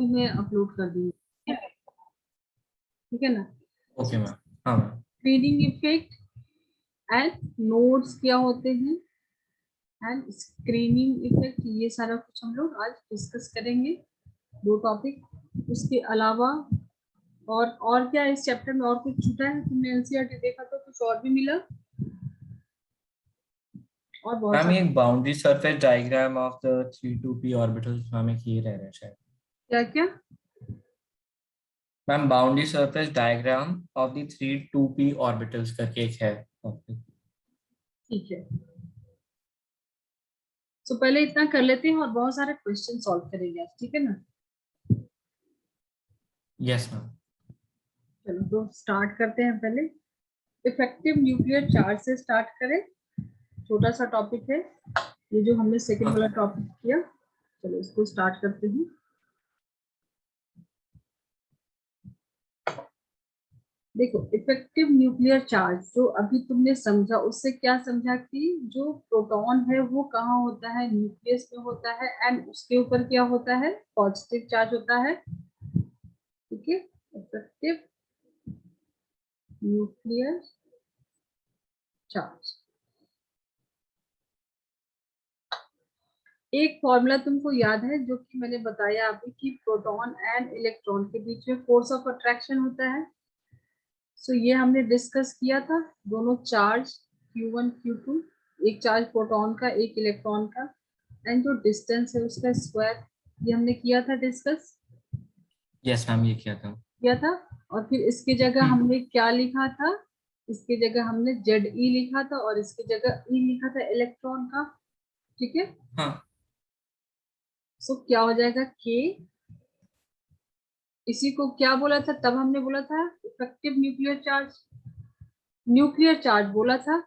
में अपलोड कर दूंगी, ठीक है ना। Okay ma'am. हाँ ma'am. Screening effect and nodes क्या होते हैं एंड स्क्रीनिंग इफेक्ट, ये सारा कुछ हम लोग आज डिस्कस करेंगे, 2 टॉपिक। उसके अलावा और क्या इस चैप्टर में और कुछ छूटा है? तुमने एनसीईआरटी देखा तो कुछ और भी मिला? और बहुत मैम सारा। ये boundary surface diagram of the 3 2p orbitals ma'am, एक ये रह रहा है शायद। क्या क्या? Ma'am boundary surface diagram of the 3 2p orbitals करके एक है टॉपिक। ठीक है, तो पहले इतना कर लेते हैं और बहुत सारे क्वेश्चन सॉल्व करेंगे आज, ठीक है ना। Yes ma'am. चलो तो स्टार्ट करते हैं। पहले इफेक्टिव न्यूक्लियर चार्ज से स्टार्ट करें, छोटा सा टॉपिक है ये जो हमने सेकंड वाला टॉपिक किया। चलो इसको स्टार्ट करते हैं। देखो, इफेक्टिव न्यूक्लियर चार्ज जो अभी तुमने समझा, उससे क्या समझा कि जो प्रोटॉन है वो कहाँ होता है, न्यूक्लियस में होता है, एंड उसके ऊपर क्या होता है, पॉजिटिव चार्ज होता है, ठीक है। इफेक्टिव न्यूक्लियर चार्ज, एक फॉर्मूला तुमको याद है जो कि मैंने बताया अभी कि प्रोटॉन एंड इलेक्ट्रॉन के बीच में फोर्स ऑफ अट्रैक्शन होता है। सो ये हमने डिस्कस किया था, दोनों चार्ज Q1 Q2, एक चार्ज प्रोटॉन का एक इलेक्ट्रॉन का, एंड जो डिस्टेंस है उसका स्क्वायर, ये हमने किया था डिस्कस, यस मैम, ये किया था। किया था। और फिर इसकी जगह हम्म। हमने क्या लिखा था, इसकी जगह हमने Ze लिखा था और इसकी जगह E लिखा था इलेक्ट्रॉन का, ठीक है। हाँ। सो क्या हो जाएगा K, इसी को क्या बोला था तब हमने बोला था, effective nuclear charge, nuclear charge बोला था,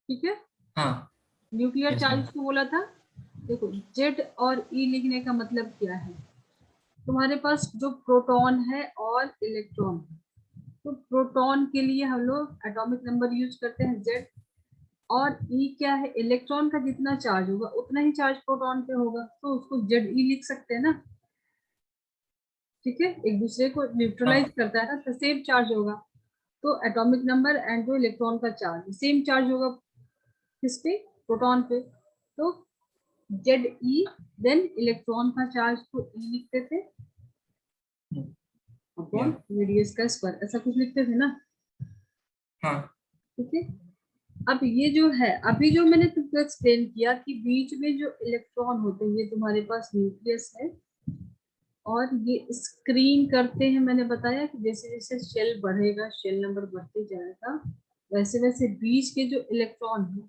ठीक है। हाँ। Nuclear yes ma'am. चार्ज को बोला था। देखो जेड और ई लिखने का मतलब क्या है, तुम्हारे पास जो प्रोटॉन है और इलेक्ट्रॉन है, तो प्रोटॉन के लिए हम लोग एटॉमिक नंबर यूज करते हैं जेड, और ई क्या है, इलेक्ट्रॉन का जितना चार्ज होगा उतना ही चार्ज प्रोटॉन पे होगा, तो उसको जेड ई लिख सकते हैं ना, ठीक है। एक दूसरे को न्यूट्रलाइज हाँ। करता है ना, तो सेम चार्ज होगा। तो एटॉमिक नंबर एंड जो इलेक्ट्रॉन का चार्ज सेम चार्ज होगा किस पे, प्रोटॉन पे। तो जेड ई, देन इलेक्ट्रॉन का चार्ज को ई लिखते थे अपॉन या। रेडियस का स्क्वायर, ऐसा कुछ लिखते थे ना, हाँ। ठीक है। अब ये जो है, अभी जो मैंने तुमको एक्सप्लेन किया कि बीच में जो इलेक्ट्रॉन होते हैं, ये तुम्हारे पास न्यूक्लियस है और ये स्क्रीन करते हैं। मैंने बताया कि जैसे जैसे शेल बढ़ेगा, शेल नंबर बढ़ते जाएगा, वैसे वैसे बीच के जो इलेक्ट्रॉन है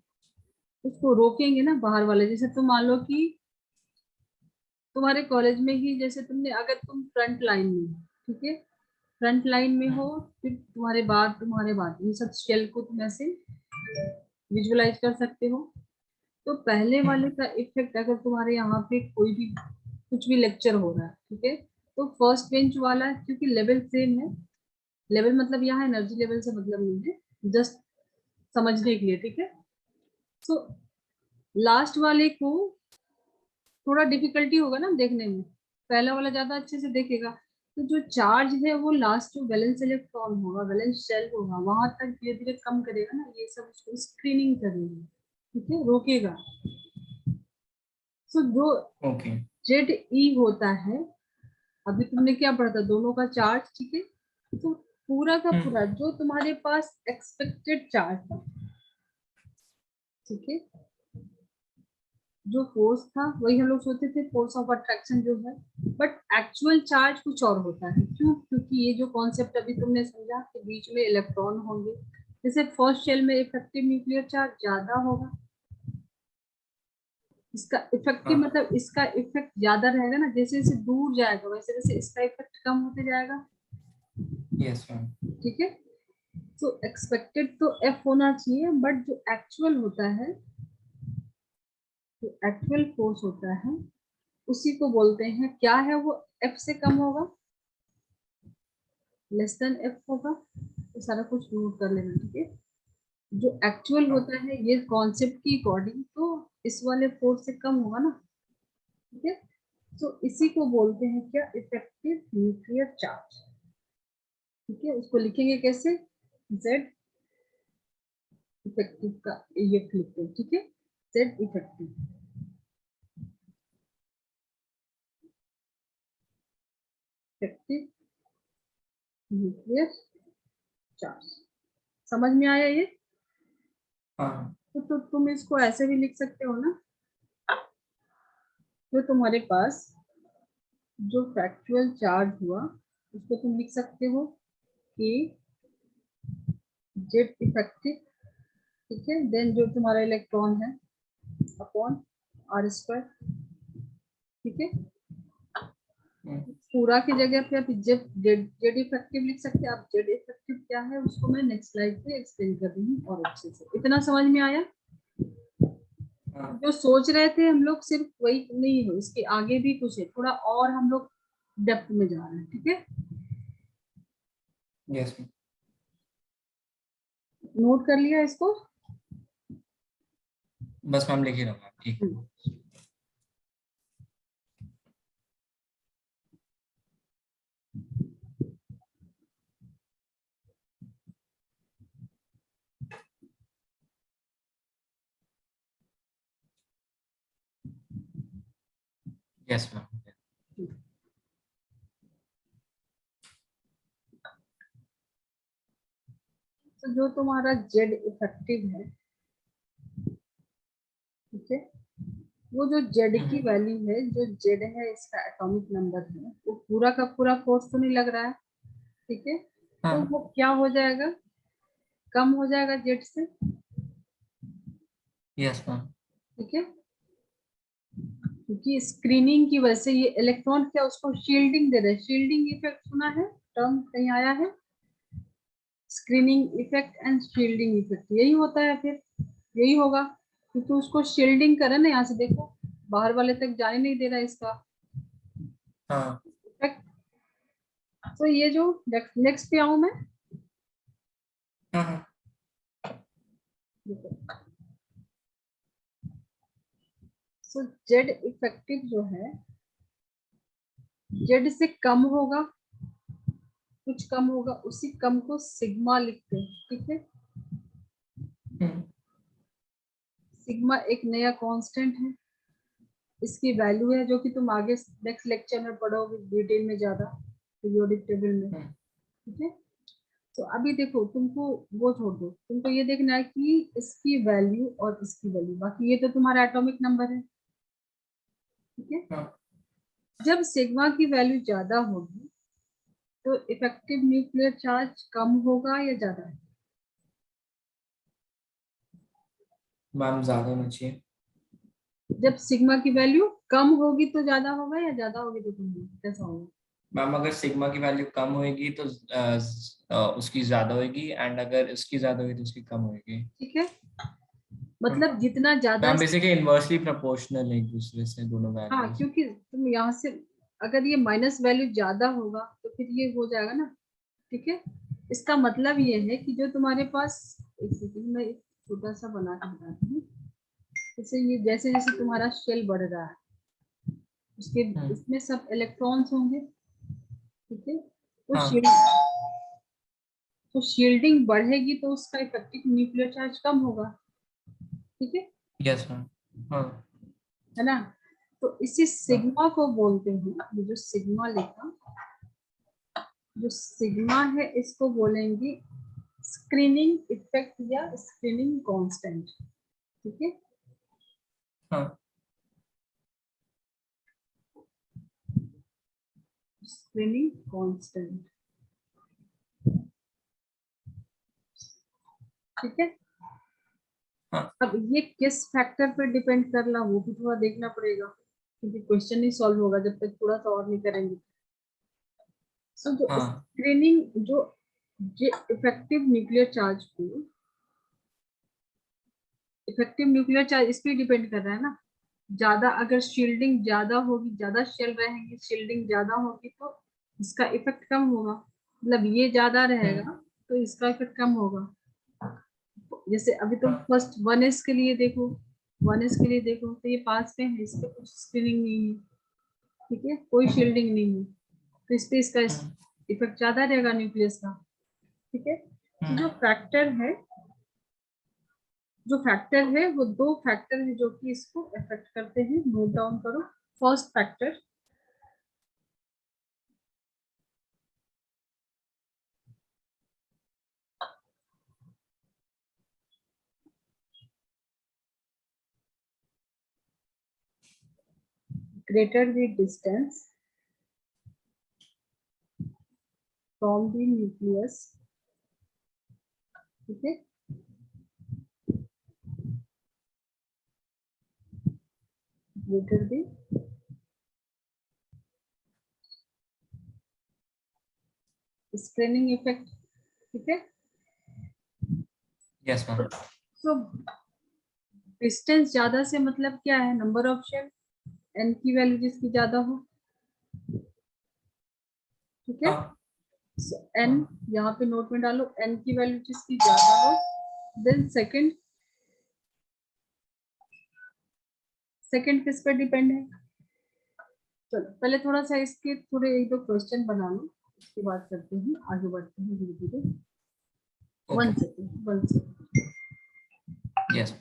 उसको रोकेंगे ना बाहर वाले। जैसे तुम मान लो कि तुम्हारे कॉलेज में ही, जैसे तुमने, अगर तुम फ्रंट लाइन में हो, ठीक है, फ्रंट लाइन में हो, फिर तुम्हारे बाद ये सब शेल को तुम ऐसे विजुअलाइज कर सकते हो। तो पहले वाले का इफेक्ट, अगर तुम्हारे यहाँ पे कोई भी कुछ भी लेक्चर हो रहा है, ठीक है, तो फर्स्ट बेंच वाला, क्योंकि लेवल सेम है, लेवल मतलब यहाँ एनर्जी लेवल से मतलब नहीं है, जस्ट समझने के लिए, ठीक है। सो लास्ट वाले को थोड़ा डिफिकल्टी होगा ना देखने में, पहला वाला ज्यादा अच्छे से देखेगा। तो जो चार्ज है वो लास्ट जो वैलेंस इलेक्ट्रॉन होगा, वैलेंस शेल होगा, वहां तक धीरे धीरे कम करेगा ना, ये सब उसको स्क्रीनिंग करेगा, ठीक है, रोकेगा। सो जो ओके। जेड ई होता है, अभी तुमने क्या पढ़ा था, दोनों का चार्ज, ठीक है। तो पूरा का पूरा जो तुम्हारे पास एक्सपेक्टेड चार्ज था, ठीक है, जो फोर्स था वही हम लोग सोचते थे फोर्स ऑफ अट्रैक्शन जो है, बट एक्चुअल चार्ज कुछ और होता है। क्यों? क्योंकि ये जो कॉन्सेप्ट अभी तुमने समझा कि बीच में इलेक्ट्रॉन होंगे, जैसे फर्स्ट शेल में इफेक्टिव न्यूक्लियर चार्ज ज्यादा होगा, इसका इफेक्टिव हाँ। मतलब इसका इफेक्ट ज्यादा रहेगा ना, जैसे जैसे दूर जाएगा वैसे वैसे इसका इफेक्ट कम होते जाएगा, यस मैम। ठीक है। तो एक्सपेक्टेड तो एफ होना चाहिए, बट जो एक्चुअल होता है, जो एक्चुअल फोर्स होता है उसी को बोलते हैं क्या है, वो एफ से कम होगा, लेस देन एफ होगा। तो सारा कुछ नोट कर लेना, ठीक है। जो एक्चुअल हाँ। होता है ये कॉन्सेप्ट की अकॉर्डिंग तो इस वाले फोर्स से कम होगा ना, ठीक है। तो इसी को बोलते हैं क्या, इफेक्टिव न्यूक्लियर चार्ज। ठीक है, उसको लिखेंगे कैसे, जेड इफेक्टिव का ये लिखते हैं। ठीक है, Z effective, effective nuclear charge. समझ में आया ये? हाँ तो तुम इसको ऐसे भी लिख सकते हो ना, जो तुम्हारे पास जो फैक्चुअल चार्ज हुआ उसको तुम लिख सकते हो कि जेड इफेक्टिव। ठीक है, देन जो तुम्हारा इलेक्ट्रॉन है अपॉन आर स्क्वायर। ठीक है, पूरा की जगह पे आप जेड जेड जेड इफेक्टिव लिख सकते हैं। आप जेड इफेक्टिव क्या है उसको मैं नेक्स्ट स्लाइड पे एक्सप्लेन कर रही हूँ और अच्छे से। इतना समझ में आया? हाँ। जो सोच रहे थे हम लोग सिर्फ वही नहीं है, इसके आगे भी कुछ है, थोड़ा और हम लोग डेप्थ में जा रहे हैं। ठीक है, यस नोट कर लिया इसको? बस मैम लिख ही रहा हूँ मैम, ठीक। Yes ma'am. तो जो तुम्हारा जेड इफेक्टिव है, ठीक है, वो जो जेड की वैल्यू है, जो जेड है इसका एटॉमिक नंबर है, वो पूरा का पूरा फोर्स तो नहीं लग रहा है। ठीक है, तो हाँ वो क्या हो जाएगा, कम हो जाएगा जेड से। Yes ma'am. ठीक है, क्योंकि स्क्रीनिंग की वजह से ये इलेक्ट्रॉन क्या उसको शील्डिंग दे रहे हैं। शील्डिंग इफेक्ट सुना है, टर्म कहीं आया है? Screening effect and shielding effect यही होता है, फिर यही होगा, क्योंकि उसको शील्डिंग करे ना, यहाँ से देखो बाहर वाले तक जाने नहीं दे रहा है इसका हाँ इफेक्ट। तो ये जो नेक्स्ट पे आऊं मैं, हाँ हाँ। सो जेड इफेक्टिव जो है, जेड से कम होगा, कुछ कम होगा, उसी कम को सिग्मा लिखते हैं। ठीक है, सिग्मा एक नया कांस्टेंट है, इसकी वैल्यू है जो कि तुम आगे नेक्स्ट लेक्चर में पढ़ोगे डिटेल में ज्यादा पीरियोडिक टेबल में। ठीक है, तो अभी देखो तुमको वो छोड़ दो, तुमको ये देखना है कि इसकी वैल्यू और इसकी वैल्यू, बाकी ये तो तुम्हारा एटॉमिक नंबर है। ठीक है, हाँ जब सिग्मा की वैल्यू ज्यादा होगी तो इफेक्टिव न्यूक्लियर चार्ज कम होगा या ज्यादा है? मैम ज्यादा होना चाहिए। जब सिग्मा की वैल्यू कम होगी तो ज्यादा होगा या ज्यादा होगी तो कम होगा, कैसा होगा? मैम अगर सिग्मा की वैल्यू कम होएगी तो उसकी ज्यादा होएगी, एंड अगर इसकी ज्यादा होगी तो उसकी कम होएगी। ठीक है, मतलब जितना ज्यादा, मैम बेसिकली इनवर्सली प्रोपोर्शनल है एक दूसरे से दोनों हाँ, वैल्यूज। क्योंकि तुम यहाँ से अगर ये माइनस वैल्यू ज्यादा होगा तो फिर ये हो जाएगा ना। ठीक है, इसका मतलब ये है कि जो तुम्हारे पास, एक सेकंड में एक छोटा सा बना के बताती हूँ। जैसे ये जैसे जैसे तुम्हारा शेल बढ़ रहा है, उसके इसमें सब इलेक्ट्रॉन्स होंगे। ठीक है, तो हाँ शील्ड, तो शील्डिंग बढ़ेगी तो उसका इफेक्टिव न्यूक्लियर चार्ज कम होगा। ठीक है यस मैम। हाँ है ना? तो इसी हाँ सिग्मा को बोलते हैं, ये जो सिग्मा लिखा, जो सिग्मा है इसको बोलेंगे स्क्रीनिंग इफेक्ट या स्क्रीनिंग कांस्टेंट। ठीक है, हाँ स्क्रीनिंग कांस्टेंट। ठीक है, हाँ अब ये किस फैक्टर पर डिपेंड कर रहा वो भी थोड़ा देखना पड़ेगा, क्योंकि क्वेश्चन नहीं सॉल्व होगा जब तक थोड़ा सा और नहीं करेंगे। सो जो हाँ स्क्रीनिंग जो इफेक्टिव न्यूक्लियर चार्ज को, इफेक्टिव न्यूक्लियर चार्ज इस पे डिपेंड कर रहा है ना। ज्यादा अगर शील्डिंग ज्यादा होगी, ज्यादा शेल रहेंगे, शील्डिंग ज्यादा होगी तो इसका इफेक्ट कम होगा। मतलब ये ज्यादा रहेगा तो इसका इफेक्ट कम होगा। जैसे अभी तुम हाँ फर्स्ट 1s के लिए देखो, 1s के लिए देखो तो ये पास में है, इस पे कुछ स्क्रीनिंग नहीं है। ठीक है, कोई शील्डिंग नहीं है, तो इस पे इसका इफेक्ट ज्यादा रहेगा न्यूक्लियस का। ठीक है, तो जो फैक्टर है वो दो फैक्टर है जो कि इसको इफेक्ट करते हैं, नोट डाउन करो। First factor greater the distance from the nucleus, ठीक है, greater the स्क्रीनिंग इफेक्ट। ठीक है, यस मैम। तो डिस्टेंस ज्यादा से मतलब क्या है, नंबर ऑफ शेल, एन की वैल्यू जिसकी ज्यादा हो। ठीक है, एन यहाँ पे नोट में डालो, एन की वैल्यू जिसकी ज्यादा हो। देन सेकंड किस पे डिपेंड है। चलो पहले थोड़ा सा इसके थोड़े एक दो क्वेश्चन बना लो, उसके बाद करते हैं, आगे बढ़ते हैं धीरे धीरे। One second. यस।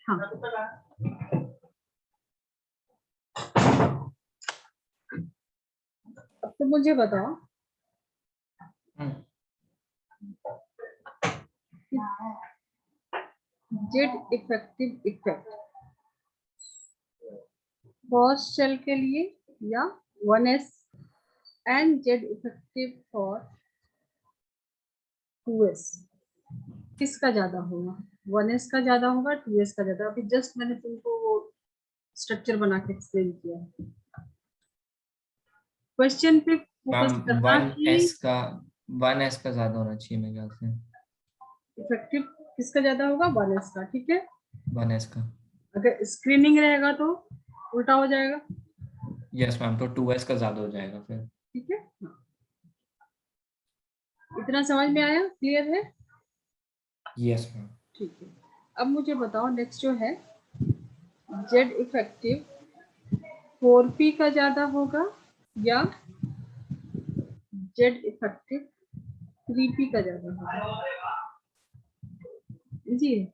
हाँ, अब तो मुझे बताओ Z effective effect first shell के लिए या 1s, and Z effective for 2s, किसका ज्यादा होगा। 1s का ज्यादा होगा, 2s का ज्यादा। अभी जस्ट मैंने तुमको वो स्ट्रक्चर बना के एक्सप्लेन किया है। क्वेश्चन पे मैम फोकस करना कि 1s का ज्यादा होना चाहिए मेरे ख्याल से। इफेक्टिव किसका ज्यादा होगा, 1s का। ठीक है, 1s का। अगर स्क्रीनिंग रहेगा तो उल्टा हो जाएगा। यस मैम, तो 2s का ज्यादा हो जाएगा फिर। ठीक है, इतना समझ में आया, क्लियर है। Yes ma'am. ठीक है, अब मुझे बताओ नेक्स्ट जो है, जेड इफेक्टिव 4p का ज्यादा होगा या जेड इफेक्टिव 3p का ज्यादा होगा। जी,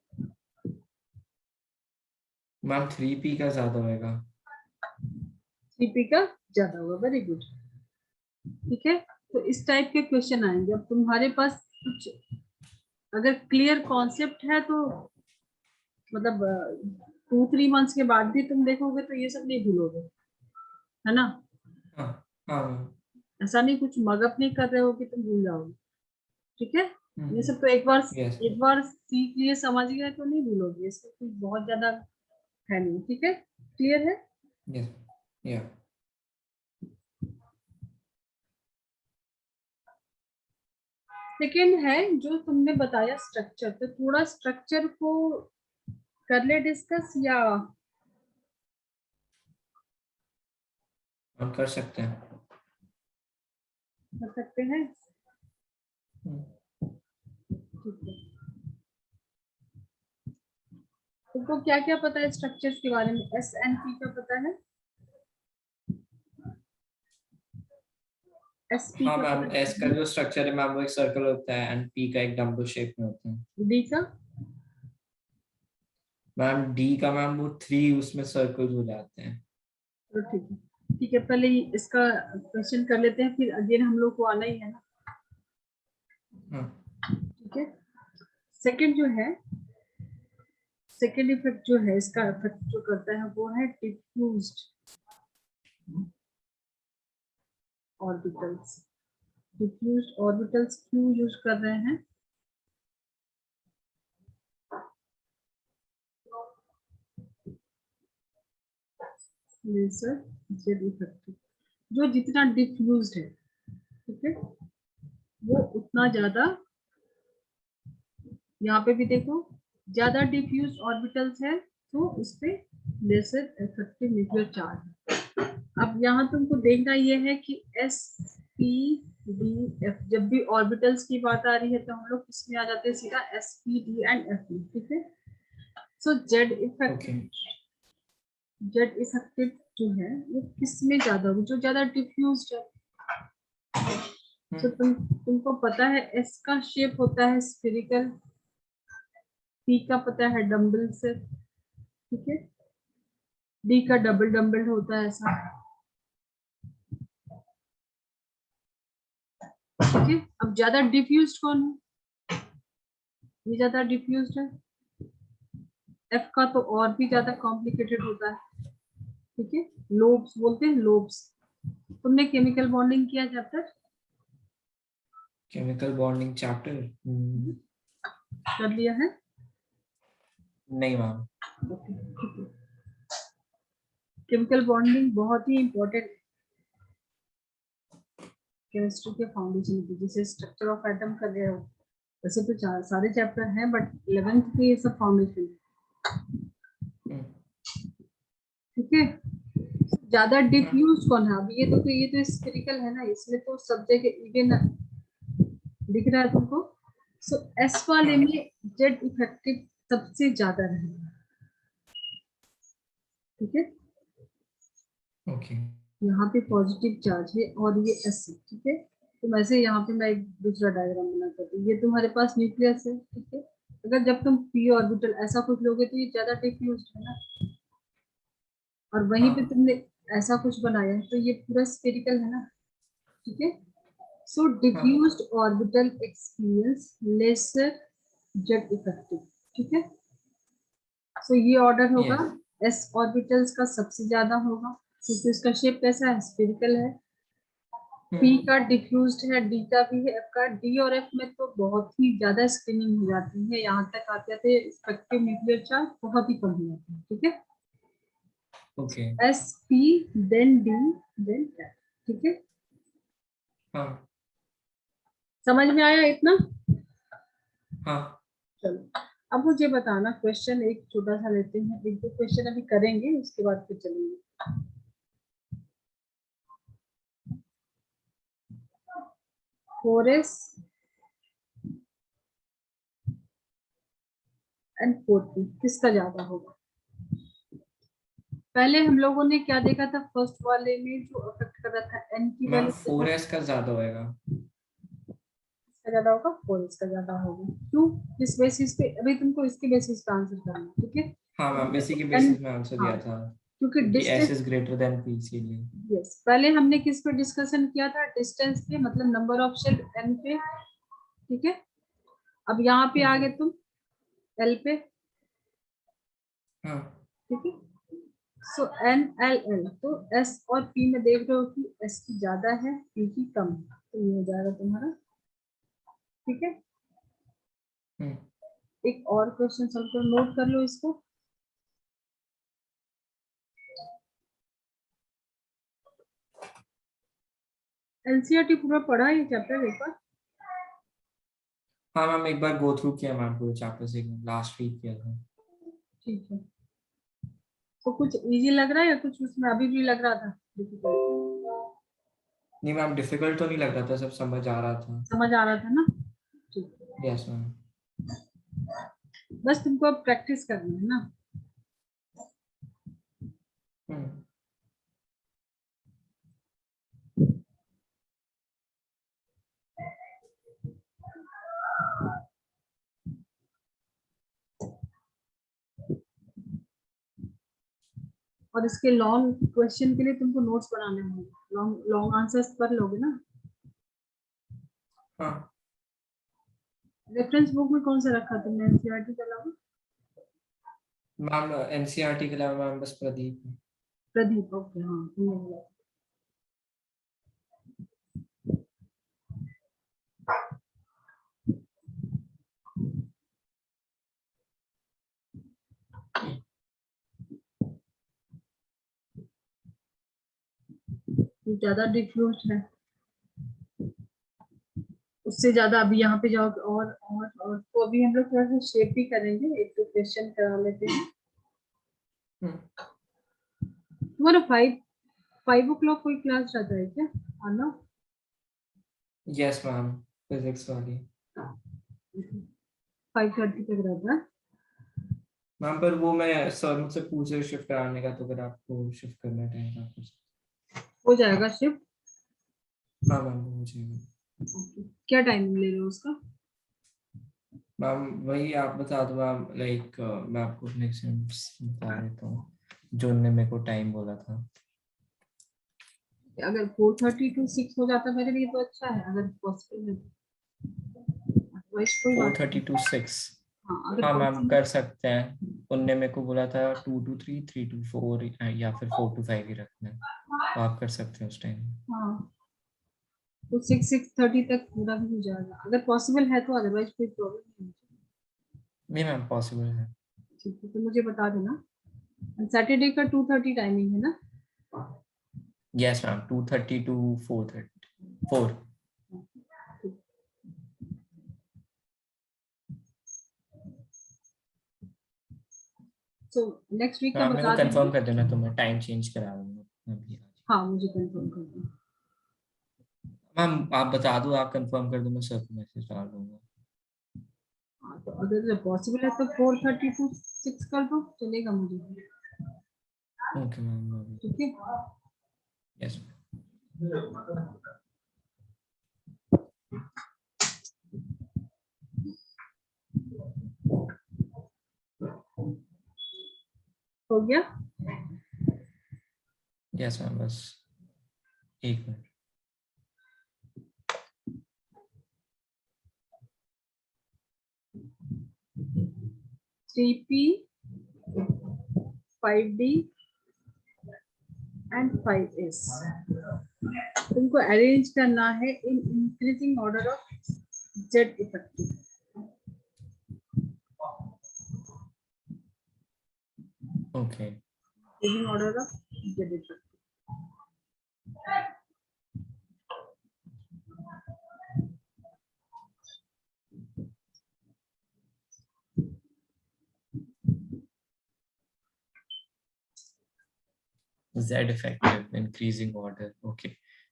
मैम 3p का ज्यादा होगा। 3p का ज्यादा होगा, वेरी गुड। ठीक है, तो इस टाइप के क्वेश्चन आएंगे। अब तुम्हारे पास कुछ अगर क्लियर कॉन्सेप्ट है तो मतलब 2-3 मंथ्स के बाद भी तुम देखोगे तो ये सब नहीं भूलोगे, है ना। हाँ हाँ मैम। ऐसा नहीं कुछ मगअप नहीं कर रहे हो कि तुम भूल जाओगे। ठीक है, ये सब तो यस। एक बार सीख लिए समझ गए तो नहीं भूलोगे, इसमें कुछ बहुत ज्यादा है नहीं। ठीक है, क्लियर है। यस। या सेकेंड है जो तुमने बताया स्ट्रक्चर, तो थोड़ा स्ट्रक्चर को कर ले डिस्कस, या हम कर सकते हैं। कर सकते हैं। हम्म। ठीक है, तुमको क्या क्या पता है स्ट्रक्चर्स के बारे में, एस एन पी का पता है, एस पी हाँ का मैम, पता एस का है, जो स्ट्रक्चर है मैम वो एक सर्कल होता है एंड पी का एक डम्बल शेप में होता है। डी का। मैम डी का मैम वो 3 उसमें सर्कल्स हो जाते हैं। तो ठीक है, ठीक है, पहले इसका क्वेश्चन कर लेते हैं, फिर अगेन हम लोग को आना ही है ना। हाँ ठीक है, सेकंड जो है, सेकंड इफेक्ट जो है, इसका इफेक्ट जो करता है वो है डिफ्यूज्ड ऑर्बिटल्स। डिफ्यूज्ड ऑर्बिटल्स क्यों यूज कर रहे हैं, लेजर जेड इफेक्ट जो जितना डिफ्यूज्ड है, ठीक है, वो उतना ज्यादा, यहाँ पे भी देखो ज्यादा डिफ्यूज ऑर्बिटल्स है तो उस पे लेसर इफेक्टिव न्यूक्लियर चार्ज है। अब यहाँ तुमको देखना ये है कि एस पी डी एफ। जब भी ऑर्बिटल्स की बात आ रही है तो हम लोग किसमें आ जाते हैं सीधा, S P D and F E, ठीक है। सो जेड इफेक्टिव, जेड इफेक्टिव जो है वो किसमें ज्यादा होगी, जो ज्यादा डिफ्यूज है। तो तुमको पता है एस का शेप होता है स्फेरिकल, पी का पता है डम्बल से, ठीक है। डी का डबल डम्बल होता है ऐसा, ठीक है। अब ज्यादा डिफ्यूज कौन है, ये ज्यादा डिफ्यूज है। एफ का तो और भी ज्यादा कॉम्प्लिकेटेड होता है, ठीक है। लोब्स बोलते हैं, लोब्स। तुमने केमिकल बॉन्डिंग किया चैप्टर, केमिकल बॉन्डिंग चैप्टर कर लिया है? नहीं मैम। केमिकल बॉन्डिंग बहुत ही इंपॉर्टेंट केमिस्ट्री के फाउंडेशन की, जैसे स्ट्रक्चर ऑफ एटम कर रहे हो, वैसे तो सारे चैप्टर हैं बट 11th के ये सब फाउंडेशन, ठीक है। ज्यादा डिफ्यूज कौन है, अब ये तो स्फेरिकल है ना, इसमें तो सब जगह इवन दिख रहा है तुमको। सो एस वाले में जेड इफेक्टिव सबसे ज्यादा रहेगा, ठीक है। ओके यहाँ पे पॉजिटिव चार्ज है और ये एस है, ठीक है। तो वैसे यहाँ पे मैं एक दूसरा डायग्राम बना करती हूँ, ये तुम्हारे पास न्यूक्लियस है, ठीक है। अगर जब तुम पी ऑर्बिटल ऐसा कुछ लोगे तो ये ज्यादा डिफ्यूज है ना, और वहीं पे तुमने ऐसा कुछ बनाया है तो ये पूरा स्फेरिकल है ना, ठीक है। So diffused orbital experience lesser jet effective, ठीक है। सो ये ऑर्डर होगा, एस ऑर्बिटल्स का सबसे ज्यादा होगा क्योंकि इसका शेप कैसा है, स्फेरिकल है। पी का डिफ्यूज्ड है, डी का भी है, एफ का। डी और एफ में तो बहुत ही ज्यादा स्क्रीनिंग हो जाती है, यहाँ तक आते थे इफेक्टिव न्यूक्लियर चार्ज बहुत ही कम हो जाता है, ठीक है। Okay s p then d then f, ठीक है। हाँ समझ में आया इतना? हाँ चलो अब मुझे बताना, क्वेश्चन एक छोटा सा लेते हैं, एक दो क्वेश्चन अभी करेंगे उसके बाद फिर चलेंगे। फोरेस एंड फोर्टी किसका ज्यादा होगा? पहले हम लोगों ने क्या देखा था, फर्स्ट वाले में जो अफेक्ट कर रहा था एन की मैम वैल्यू देखा, 4s का ज्यादा होएगा। किसका ज्यादा होगा, फोरेस का ज्यादा होगा। क्यों, किस बेसिस पे, अभी तुमको इसके बेसिस पे आंसर करना है, ठीक है। हाँ मैम इसी के एन, बेसिस में आंसर हाँ, दिया था क्योंकि क्योंकि s distance, is greater than p इसीलिए। यस, पहले हमने किस पे डिस्कशन किया था, डिस्टेंस पे, मतलब नंबर ऑफ शेल एन पे, ठीक है। अब यहाँ पे आ गए तुम एल पे, हाँ ठीक है। सो एन एल एल, तो एस और पी में देख रहे हो कि एस की ज्यादा है, पी की कम है, तो ये हो जाएगा तुम्हारा, ठीक है। एक और क्वेश्चन सॉल्व करो, नोट कर लो इसको। एनसीईआरटी पूरा पढ़ा है ये चैप्टर एक बार? हाँ मैम एक बार गो थ्रू किया मैम पूरे चैप्टर से, लास्ट वीक किया था। ठीक है। तो कुछ इजी लग रहा है या कुछ उसमें अभी भी लग रहा था डिफिकल्ट? नहीं मैम डिफिकल्ट तो नहीं लग रहा था, सब समझ आ रहा था। समझ आ रहा था ना, ठीक है। Yes ma'am. बस तुमको अब प्रैक्टिस करनी है ना। और इसके लॉन्ग क्वेश्चन के लिए तुमको नोट्स बनाने होंगे, लॉन्ग लॉन्ग आंसर्स कर लोगे ना। हाँ रेफरेंस बुक में कौन सा रखा तुमने एनसीईआरटी के अलावा? मैम एनसीईआरटी के अलावा मैम बस प्रदीप। प्रदीप, ओके, हाँ तुमने बोला। ये ज्यादा डिफ्यूज है, उससे ज्यादा अभी यहाँ पे जाओगे और तो अभी हम लोग थोड़ा सा शेप भी करेंगे, एक दो क्वेश्चन करा लेते हैं। तुम्हारा 5 5 o'clock कोई क्लास रहता है क्या, आना? यस मैम, फिजिक्स वाली। 5:30 तक रहता है। मैम पर वो मैं सर मुझसे पूछ रहे शिफ्ट कराने का, तो अगर आपको शिफ्ट करना टाइम आप कुछ। हो जाएगा शिफ्ट। हाँ मैम, वो मुझे। क्या टाइमिंग ले रहे हो उसका? मैम वही आप बता दो मैम, लाइक मैं आपको नेक्स्ट बता देता हूँ जो उन्होंने मेरे को टाइम बोला था। अगर 4:30 to 6 हो जाता मेरे लिए तो अच्छा है, अगर पॉसिबल है। अदरवाइज कोई फोर बात थर्टी नहीं। टू सिक्स हाँ अगर हाँ मैम पॉसिबल। कर सकते हैं। उनने मेरे को बोला था 2 to 3, 3 to 4 या फिर 4 to 5 ही रखना है, तो आप कर सकते हैं उस टाइम। हाँ तो 6-6:30 तक पूरा भी हो जाएगा अगर पॉसिबल है तो, अदरवाइज कोई प्रॉब्लम नहीं नहीं मैम पॉसिबल है। है। ठीक है तो मुझे बता देना। सैटरडे का 2:30 टाइमिंग है ना? Yes ma'am, 2:30 to 4:30 4। So next week तो का आप मेरे को बता कंफर्म देना। कर देना, तो मैं टाइम चेंज करा दूंगा अभी आज। हाँ मुझे कंफर्म कर दो। मैम आप बता दो, आप कंफर्म कर दो, मैं सर को मैसेज डाल दूंगा। हाँ तो अगर पॉसिबल है तो 4:30 to 6 कर दो, चलेगा मुझे। Okay ma'am. ठीक है। यस। हो गया। यस मैम, बस 1 minute. 3P, 5D and 5S तुमको अरेंज करना है in increasing order of Z effective. Okay. Increasing order of Z effective. Z effective increasing order. Okay.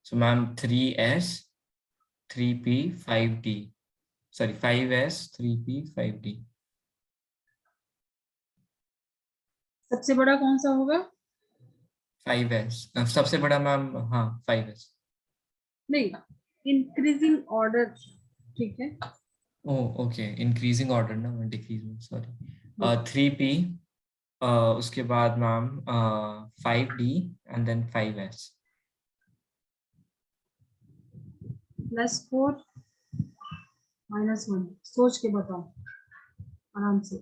So ma'am, 3S, 3P, 5D. Sorry, 5S, 3P, 5D. सबसे बड़ा कौन सा होगा? 5S सबसे बड़ा मैम, हाँ 5S। नहीं, इंक्रीजिंग ऑर्डर। ठीक है। ओह ओके, इंक्रीजिंग ऑर्डर ना, डिक्रीजिंग, सॉरी। 3P, उसके बाद ma'am 5D and then 5S। +4 -1 सोच के बताओ आराम से।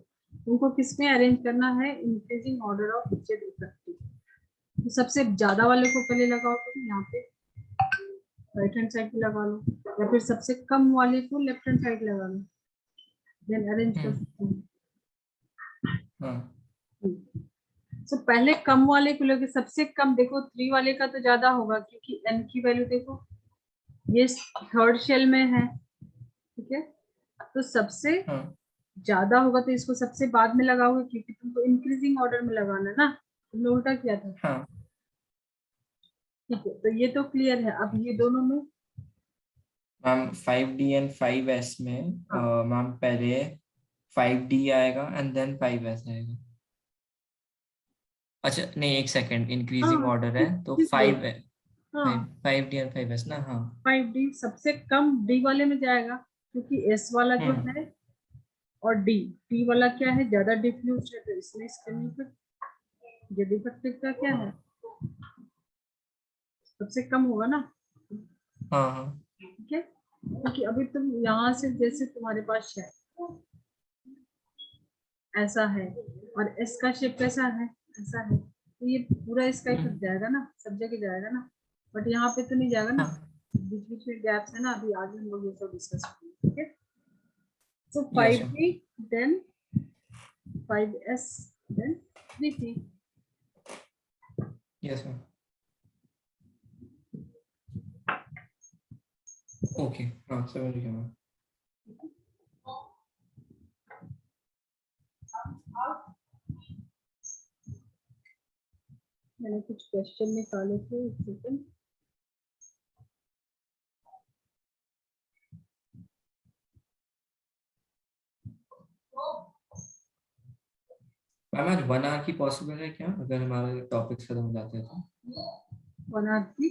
तुमको किस में अरेंज करना है increasing order of Z effective? तो सबसे ज्यादा वाले को पहले लगाओ, तुम यहाँ पे राइट हैंड साइड पे लगा लो, या फिर सबसे कम वाले को लेफ्ट हैंड साइड लगा लो, देन अरेंज कर सकते हो। हाँ तो पहले कम वाले को लोगे, सबसे कम देखो 3 वाले का तो ज्यादा होगा क्योंकि n की वैल्यू देखो ये थर्ड शेल में है। ठीक है। तो सबसे हाँ ज्यादा होगा तो इसको सबसे बाद में लगाओगे क्योंकि तुमको इंक्रीजिंग ऑर्डर में लगाना है ना, तुमने उल्टा किया था। हाँ। ठीक है तो ये तो क्लियर है। अब ये दोनों में मैम 5D एंड 5S में हाँ मैम पहले 5D आएगा एंड देन 5S आएगा। अच्छा नहीं, एक सेकंड, इंक्रीजिंग हाँ ऑर्डर है तो ठीक है। 5 है। फाइव हाँ 5D एंड 5S ना, हाँ। 5D सबसे कम डी वाले में जाएगा क्योंकि एस वाला जो हम्म। है और डी, डी वाला क्या है ज्यादा डिफ्यूज है तो इसमें इसके जेड इफेक्टिव का क्या है हाँ सबसे कम होगा ना। हाँ हाँ ठीक है क्योंकि अभी तुम यहाँ से जैसे तुम्हारे पास है ऐसा है और एस का शेप कैसा है ऐसा है, तो ये पूरा इसका इफेक्ट हम्म, जाएगा ना, सब जगह जाएगा ना, बट यहाँ पे तो नहीं जाएगा ना। हाँ। बीच बीच में गैप्स है ना, अभी आगे हम लोग ये सब डिस्कस करेंगे। ठीक है। So yes 5D then 5S then 3P। Yes ma'am. Okay, हाँ समझ गया मैम। मैंने कुछ क्वेश्चन निकाले थे, एक सेकंड। मैम आज 1 आवर की पॉसिबल है क्या, अगर हमारे टॉपिक्स खत्म हो जाते हैं तो? 1 आवर की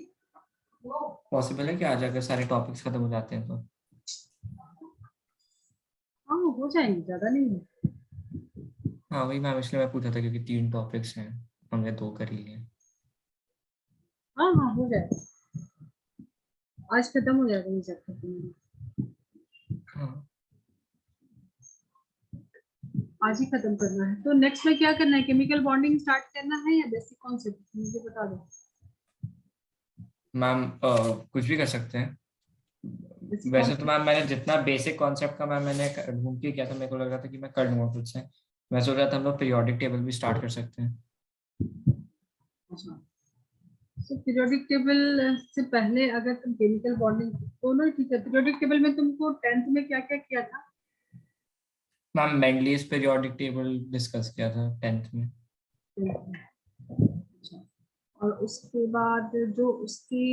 पॉसिबल है कि आज अगर सारे टॉपिक्स खत्म हो जाते हैं तो? हाँ हो जाएंगे, ज्यादा नहीं है। हाँ वही मैम, इसलिए मैं पूछा था क्योंकि 3 टॉपिक्स हैं, हमने 2 कर ही लिए। हाँ हाँ हो जाएगा, आज खत्म हो जाएगा ये चैप्टर तुम्हारा, हाँ आज ही खत्म करना है। तो नेक्स्ट में क्या करना है, केमिकल बॉन्डिंग स्टार्ट करना है या बेसिक कॉन्सेप्ट, मुझे बता दो। मैम कुछ भी कर सकते हैं। बेसिक वैसे तो कॉन्सेप्ट। मैम मैंने जितना बेसिक कॉन्सेप्ट का मैम मैंने ढूंढ के किया था, मेरे को लग रहा था कि मैं कर लूंगा खुद से। मैं सोच रहा था हम लोग पीरियोडिक टेबल भी स्टार्ट कर सकते हैं। अच्छा, तो पीरियोडिक टेबल से पहले अगर तुम केमिकल बॉन्डिंग, दोनों ही ठीक है। पीरियोडिक टेबल में तुमको 10th में क्या क्या किया था? Ma'am Mendeleev's periodic table discuss किया था 10th में। अच्छा, और उसके बाद जो उसकी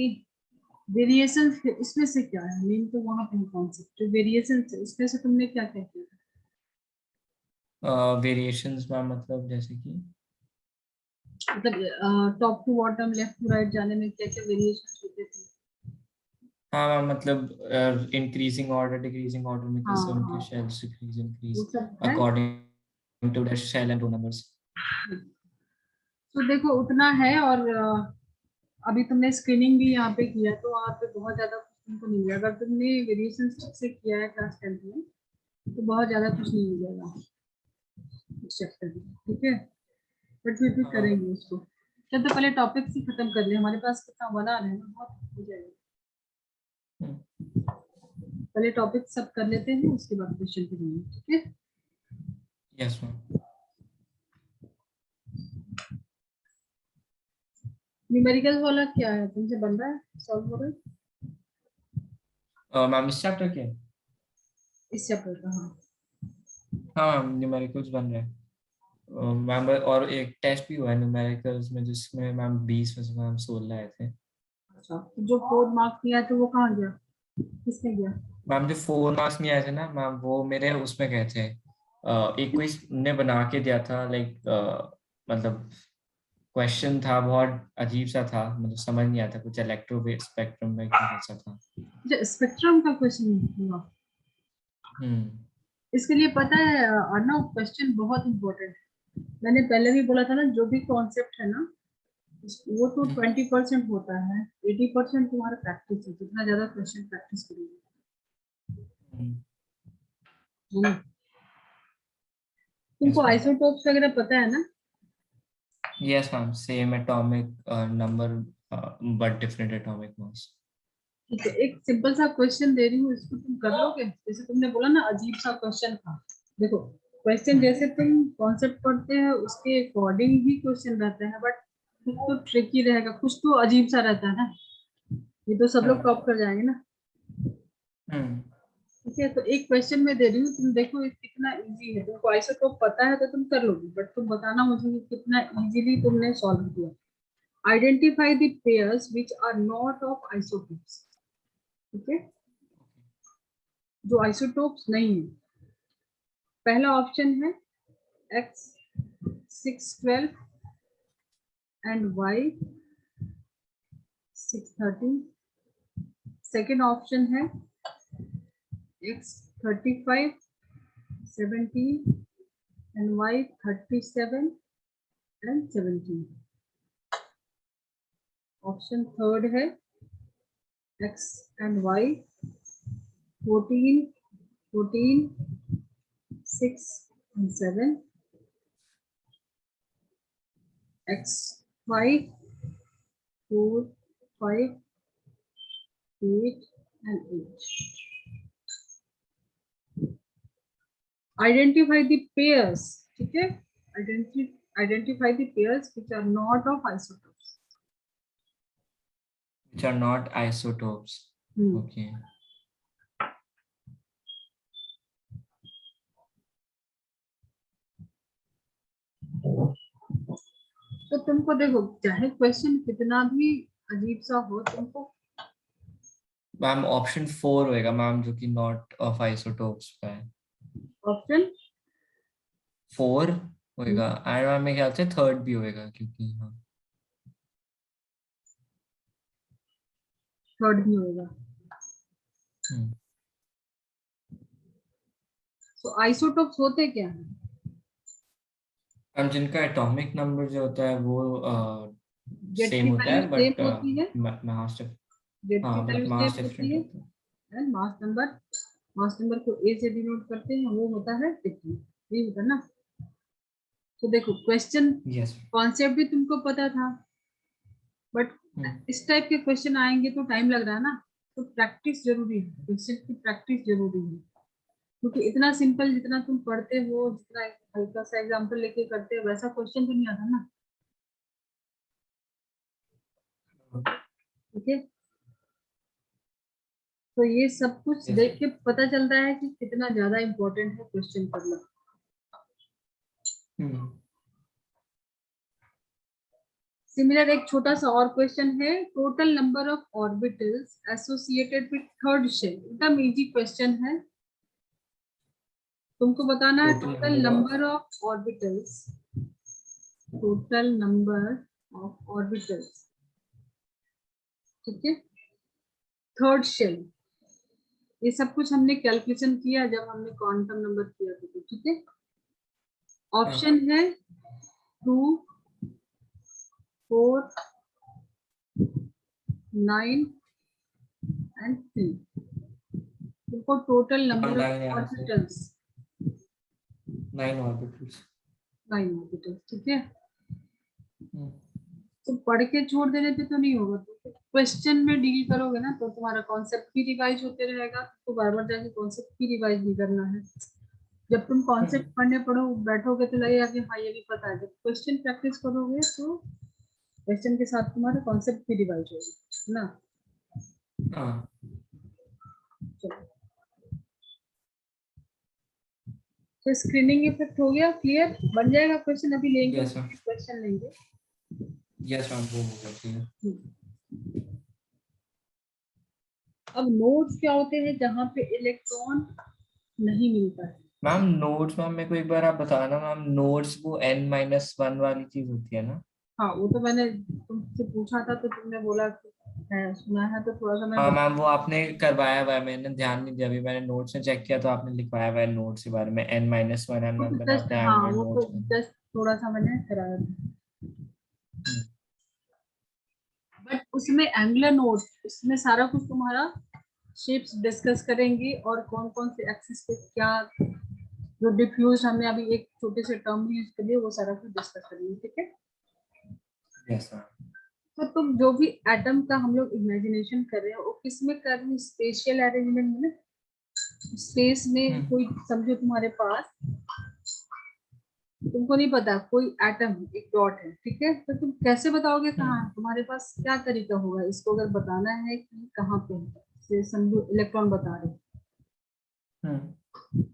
वेरिएशन उसमें से क्या है, मेन तो वहां पे कॉन्सेप्ट जो वेरिएशन उसमें से तुमने क्या क्या किया था? वेरिएशंस मैम मतलब जैसे कि? मतलब top to bottom, left to right जाने में क्या क्या वेरिएशन होते थे? हाँ मैम मतलब इंक्रीजिंग ऑर्डर डिक्रीजिंग ऑर्डर में हाँ कैसे उनके हाँ, शेल्स डिक्रीज वो इंक्रीज सब है। According to the shell and row numbers. तो देखो उतना है, और अभी तुमने स्क्रीनिंग भी यहाँ पे किया तो वहाँ पे बहुत ज्यादा कुछ तुमको नहीं मिलेगा। अगर तुमने वेरिएशन ठीक से किया है क्लास 10th में तो बहुत ज्यादा कुछ नहीं मिलेगा इस चैप्टर में, ठीक है। बट फिर भी हाँ करेंगे उसको। चल तो पहले टॉपिक ही खत्म कर ले, हमारे पास कितना बना है ना, बहुत हो जाएगा। पहले टॉपिक सब कर लेते हैं, उसके बाद क्वेश्चन करेंगे, ठीक है। Yes ma'am. न्यूमेरिकल वाला क्या है, तुमसे बन रहा है, सॉल्व हो रहा है मैम इस चैप्टर के? इस चैप्टर का? हाँ हाँ मैम न्यूमेरिकल्स बन रहे हैं मैम, और एक टेस्ट भी हुआ है न्यूमेरिकल्स में जिसमें मैम 20 में से मैम 16 आए थे। अच्छा, तो जो 4 मार्क्स दिया तो वो कहाँ गया, किसने गया? मैम जो 4 मार्क्स नहीं आए थे ना मैम, वो मेरे उसमें गए थे। एक कोई ने बना के दिया था, लाइक मतलब क्वेश्चन था बहुत अजीब सा था, मतलब समझ नहीं आता, कुछ इलेक्ट्रो स्पेक्ट्रम में कुछ ऐसा था। जो स्पेक्ट्रम का क्वेश्चन हुआ, हम्म इसके लिए पता है अर्णव, क्वेश्चन बहुत इंपॉर्टेंट है। मैंने पहले भी बोला था ना, जो भी कॉन्सेप्ट है ना वो तो हम्म 20% होता है, 80% तुम्हारा प्रैक्टिस है। जितना ज्यादा क्वेश्चन प्रैक्टिस करोगे, हम्म। है ना। यस तुमको मैम। आइसोटोप्स वगैरह पता है ना? Yes ma'am, same atomic number but different atomic mass. ठीक है, एक सिंपल सा क्वेश्चन दे रही हूँ, इसको तुम कर लोगे? जैसे तुमने बोला ना अजीब सा क्वेश्चन था, देखो क्वेश्चन जैसे तुम कॉन्सेप्ट पढ़ते हैं उसके अकॉर्डिंग ही क्वेश्चन रहता है, बट कुछ तो ट्रिकी रहेगा, कुछ तो अजीब सा रहता है ना। ये तो सब लोग हाँ। टॉप कर जाएंगे ना। हम्म ठीक है, तो एक क्वेश्चन मैं दे रही हूँ, तुम देखो ये कितना इजी है। तुमको आइसोटोप पता है तो तुम कर लोगे, बट तुम बताना मुझे कि कितना इजीली तुमने सॉल्व किया। Identify the pairs which are not of isotopes. ठीक है, जो आइसोटोप्स नहीं है। पहला ऑप्शन है X 612 and Y 613। Second option है X 35 17 and Y 37 and 17। Option third है X and Y 14 14 6 and 7, x 5 4 5 8 and 8. Identify the pairs, ठीक है। Identify the pairs which are not of isotopes. which are not isotopes. Okay. तो तुमको देखो, चाहे question कितना भी अजीब सा हो, तुमको मैम ऑप्शन 4 होएगा मैम, जो कि नॉट ऑफ आइसोटोप्स का है। ऑप्शन 4 होएगा, आयरन मैन मेरे ख्याल से थर्ड भी होएगा क्योंकि हाँ। थर्ड भी होगा। हम्म। तो आइसोटोप्स होते क्या है? हम जिनका एटॉमिक नंबर जो होता है वो जेड सेम की होता वैल्यू है सेम बट होती है, मास, जेड की हाँ बट वैल्यू मास सेम होती डिफरेंट होता है। है, मास नंबर को ए से डिनोट करते हैं, वो होता है डिफरेंस, ये होता है ना। तो देखो क्वेश्चन यस। कॉन्सेप्ट भी तुमको पता था, बट इस टाइप के क्वेश्चन आएंगे तो टाइम लग रहा है ना। तो प्रैक्टिस जरूरी है, क्वेश्चन की प्रैक्टिस जरूरी है, क्योंकि इतना सिंपल जितना तुम पढ़ते हो, जितना एक हल्का सा एग्जांपल लेके करते हो, वैसा क्वेश्चन तो नहीं आता ना। ठीक है, तो ये सब कुछ यस। देख के पता चलता है कि कितना ज्यादा इम्पोर्टेंट है क्वेश्चन करना। सिमिलर एक छोटा सा और क्वेश्चन है, total number of orbitals associated with third shell, एकदम इजी क्वेश्चन है। तुमको बताना है total total number of, number of orbitals, total number of orbitals, ठीक है, थर्ड शेल। ये सब कुछ हमने कैलकुलेशन किया जब हमने क्वांटम नंबर किया था, ठीक है। हाँ ऑप्शन है 2, 4, 9 एंड 3। तुमको टोटल हाँ number of 9 answer, orbitals, 9 orbitals. 9 orbitals, ठीक है। तो पढ़ के छोड़ देने पे तो नहीं होगा, तो क्वेश्चन में डील करोगे ना तो तुम्हारा कॉन्सेप्ट भी रिवाइज होते रहेगा, तो बार बार जाके कॉन्सेप्ट भी रिवाइज नहीं करना है। जब तुम कॉन्सेप्ट पढ़ने पढ़ो बैठोगे तो लगेगा कि हाँ ये भी पता है, जब क्वेश्चन प्रैक्टिस करोगे तो क्वेश्चन के साथ तुम्हारा कॉन्सेप्ट भी रिवाइज होगा ना। हाँ चलो, तो स्क्रीनिंग इफेक्ट हो गया, क्लियर बन जाएगा क्वेश्चन, अभी लेंगे यस मैम, क्वेश्चन लेंगे। यस मैम वो हो गया ठीक है। अब नोड्स क्या होते हैं जहाँ पे इलेक्ट्रॉन नहीं मिलता है? मैम नोट्स, मैम मेरे को एक बार आप बताना मैम, नोट्स वो n-1 वाली चीज होती है ना? हाँ वो तो मैंने तुमसे पूछा था तो तुमने बोला कि है, सुना है, तो थोड़ा सा मैं हाँ बता। मैम वो आपने करवाया हुआ है, मैंने ध्यान नहीं दिया, अभी मैंने नोट्स में चेक किया तो आपने लिखवाया हुआ है नोट्स के बारे में, n-1 वो मैम तो मैंने जस्ट, अपने हाँ एनुअल वो तो नोट्स में। जस्ट थोड़ा सा मैंने कराया था, बट उसमें एंगुलर नोट, उसमें सारा कुछ तुम्हारा शेप्स डिस्कस करेंगे और कौन कौन से एक्सिस पे क्या, जो डिफ्यूज हमने अभी एक छोटे से टर्म यूज कर लिए, वो सारा कुछ डिस्कस करेंगे, ठीक है। Yes ma'am. तो तुम जो भी एटम का हम लोग इमेजिनेशन कर रहे हो वो किस में कर रहे हो, स्पेशियल अरेंजमेंट में ना। स्पेस में कोई समझो तुम्हारे पास, तुमको नहीं पता कोई एटम एक डॉट है, ठीक है, तो तुम कैसे बताओगे कहाँ है? तुम्हारे पास क्या तरीका होगा इसको अगर बताना है कि कहाँ पे है? जैसे समझो इलेक्ट्रॉन बता रहे हो,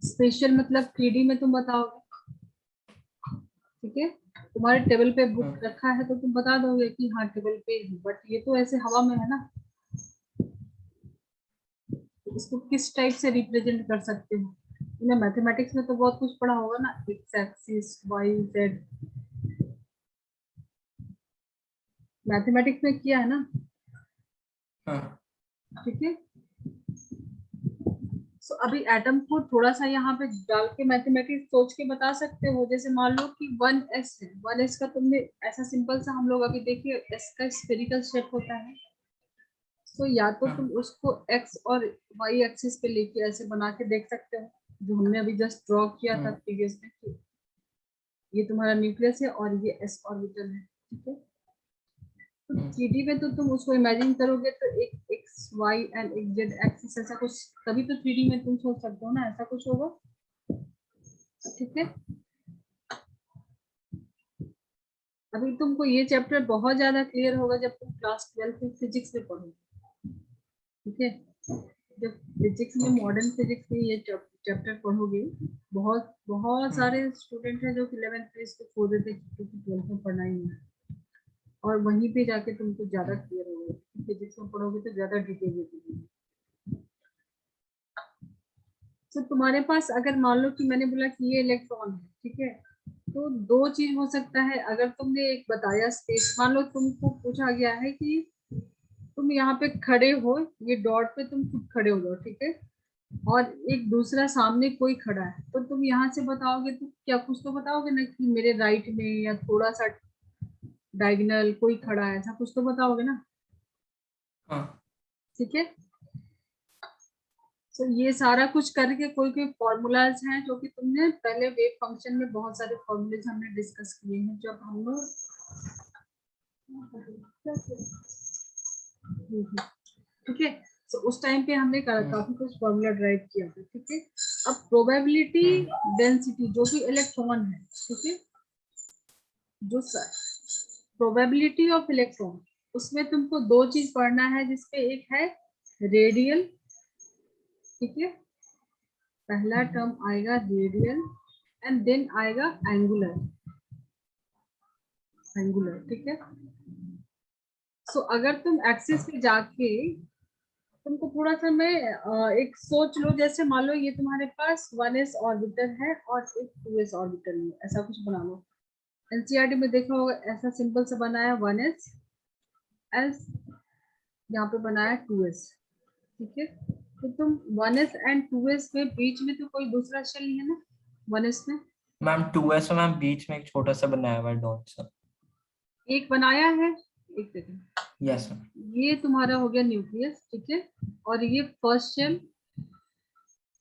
स्पेशल मतलब 3D में तुम बताओगे, ठीक है। तुम्हारे टेबल पे बुक रखा है तो तुम बता दोगे कि हाँ टेबल पे है, बट ये तो ऐसे हवा में है ना, तो इसको किस टाइप से रिप्रेजेंट कर सकते हो? तुमने मैथमेटिक्स में तो बहुत कुछ पढ़ा होगा ना, x axis, y z, mathematics में किया है ना, हाँ ठीक है। तो अभी एटम को थोड़ा सा यहाँ पे डाल के मैथमेटिक्स सोच के बता सकते हो, जैसे मान लो कि 1s है, 1s का तुमने ऐसा सिंपल सा, हम लोग अभी देखिए s का स्फेरिकल शेप होता है, तो या तो तुम उसको x और y एक्सिस पे लेके ऐसे बना के देख सकते हो, जो हमने अभी जस्ट ड्रॉ किया था प्रीवियस में, कि ये तुम्हारा न्यूक्लियस है और ये s ऑर्बिटल है, ठीक है। तो 3D में तो तुम उसको इमेजिन करोगे तो एक एक्स वाई एंड एक जेड एक्सिस ऐसा कुछ, तभी तो 3D में तुम सोच सकते हो ना, ऐसा कुछ होगा, ठीक है। अभी तुमको ये चैप्टर बहुत ज्यादा क्लियर होगा जब तुम क्लास 12 में फिजिक्स में पढ़ोगे, ठीक है। जब फिजिक्स में, ओके। मॉडर्न फिजिक्स में ये चैप्टर पढ़ोगे, बहुत बहुत सारे स्टूडेंट हैं जो 11th में इसको छोड़ देते हैं क्योंकि 12th में पढ़ना ही नहीं है, और वहीं पे जाके तुमको ज्यादा क्लियर होगा, फिजिक्स में पढ़ोगे तो ज्यादा डिटेल में। तो तुम्हारे पास अगर मान लो कि मैंने बोला कि ये इलेक्ट्रॉन है, ठीक है, तो दो चीज हो सकता है, अगर तुमने एक बताया स्पेस, मान लो तुमको पूछा गया है कि तुम यहाँ पे खड़े हो, ये डॉट पे तुम खुद खड़े हो जाओ, ठीक है, और एक दूसरा सामने कोई खड़ा है, तो तुम यहाँ से बताओगे तो क्या कुछ तो बताओगे ना कि मेरे राइट में या थोड़ा सा डायगोनल कोई खड़ा है, ऐसा कुछ तो बताओगे ना। हाँ ठीक है, तो ये सारा कुछ करके कोई कोई फॉर्मूलाज हैं जो कि तुमने पहले वेव फंक्शन में बहुत सारे फॉर्मूलेज हमने डिस्कस किए हैं जब हम लोग, ठीक है, तो उस टाइम पे हमने काफी कुछ फॉर्मूला ड्राइव किया था। ठीक है, अब प्रोबेबिलिटी डेंसिटी जो कि इलेक्ट्रॉन है, ठीक है, जो प्रोबेबिलिटी ऑफ इलेक्ट्रॉन, उसमें तुमको दो चीज पढ़ना है, जिसपे एक है रेडियल, ठीक है, पहला टर्म आएगा रेडियल एंड देन आएगा एंगुलर, एंगुलर, ठीक है। सो अगर तुम एक्सिस पे जाके तुमको थोड़ा सा मैं एक सोच लो, जैसे मान लो ये तुम्हारे पास 1s ऑर्बिटल है और एक 2s ऑर्बिटल है, ऐसा कुछ बना लो। एनसीईआरटी में देखा होगा, ऐसा सिंपल से बनाया 1s एस, यहाँ पे बनाया 2s, ठीक है। तो तुम 1s एंड 2s के बीच में तो कोई दूसरा शेल नहीं है ना 1s में, मैम 2s मैम बीच में एक छोटा सा बनाया हुआ है डॉट सा। एक बनाया है, एक सेकंड, यस मैम। ये तुम्हारा हो गया न्यूक्लियस, ठीक है, और ये first shell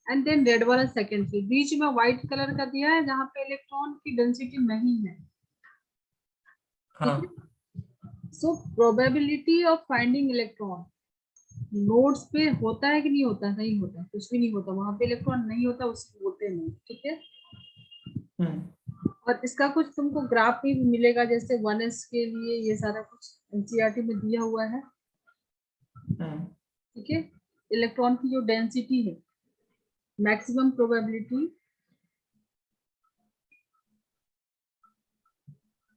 and then red वाला सेकंड शेल, बीच में व्हाइट कलर का दिया है जहाँ पे इलेक्ट्रॉन की डेंसिटी नहीं है, ठीक हाँ है। So probability of finding electron nodes पे होता है कि नहीं होता, नहीं होता, कुछ भी नहीं होता वहां पे, इलेक्ट्रॉन नहीं होता, उसे बोलते नहीं, ठीक है। और इसका कुछ तुमको ग्राफ भी मिलेगा, जैसे 1s के लिए ये सारा कुछ एनसीईआरटी में दिया हुआ है, ठीक है। इलेक्ट्रॉन की जो डेंसिटी है, मैक्सिमम प्रोबेबिलिटी,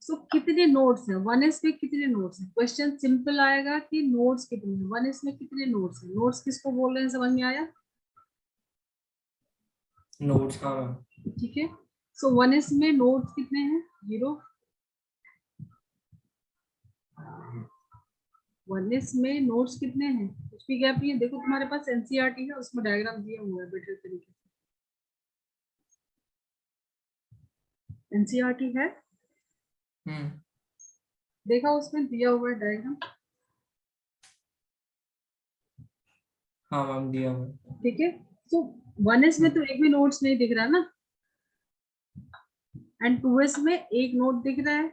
तो कितने नोड्स हैं 1s में, कितने नोड्स हैं, क्वेश्चन सिंपल आएगा कि नोड्स कितने हैं 1s में, कितने नोड्स हैं, नोड्स किसको बोल रहे हैं समझ में आया, नोट्स। हाँ मैम। ठीक है। सो 1s में नोड्स कितने हैं, 0, 1s में नोड्स कितने हैं, कुछ भी गैप नहीं है, देखो तुम्हारे पास एनसीईआरटी है, उसमें डायग्राम दिया हुआ है बेटर तरीके से, एनसीईआरटी है, देखा उसमें दिया हुआ है डायग्राम, हाँ मैम दिया हुआ ठीक है। तो 1s में है। तो एक भी नोड्स नहीं दिख रहा ना, एंड 2s में एक नोड दिख रहा है,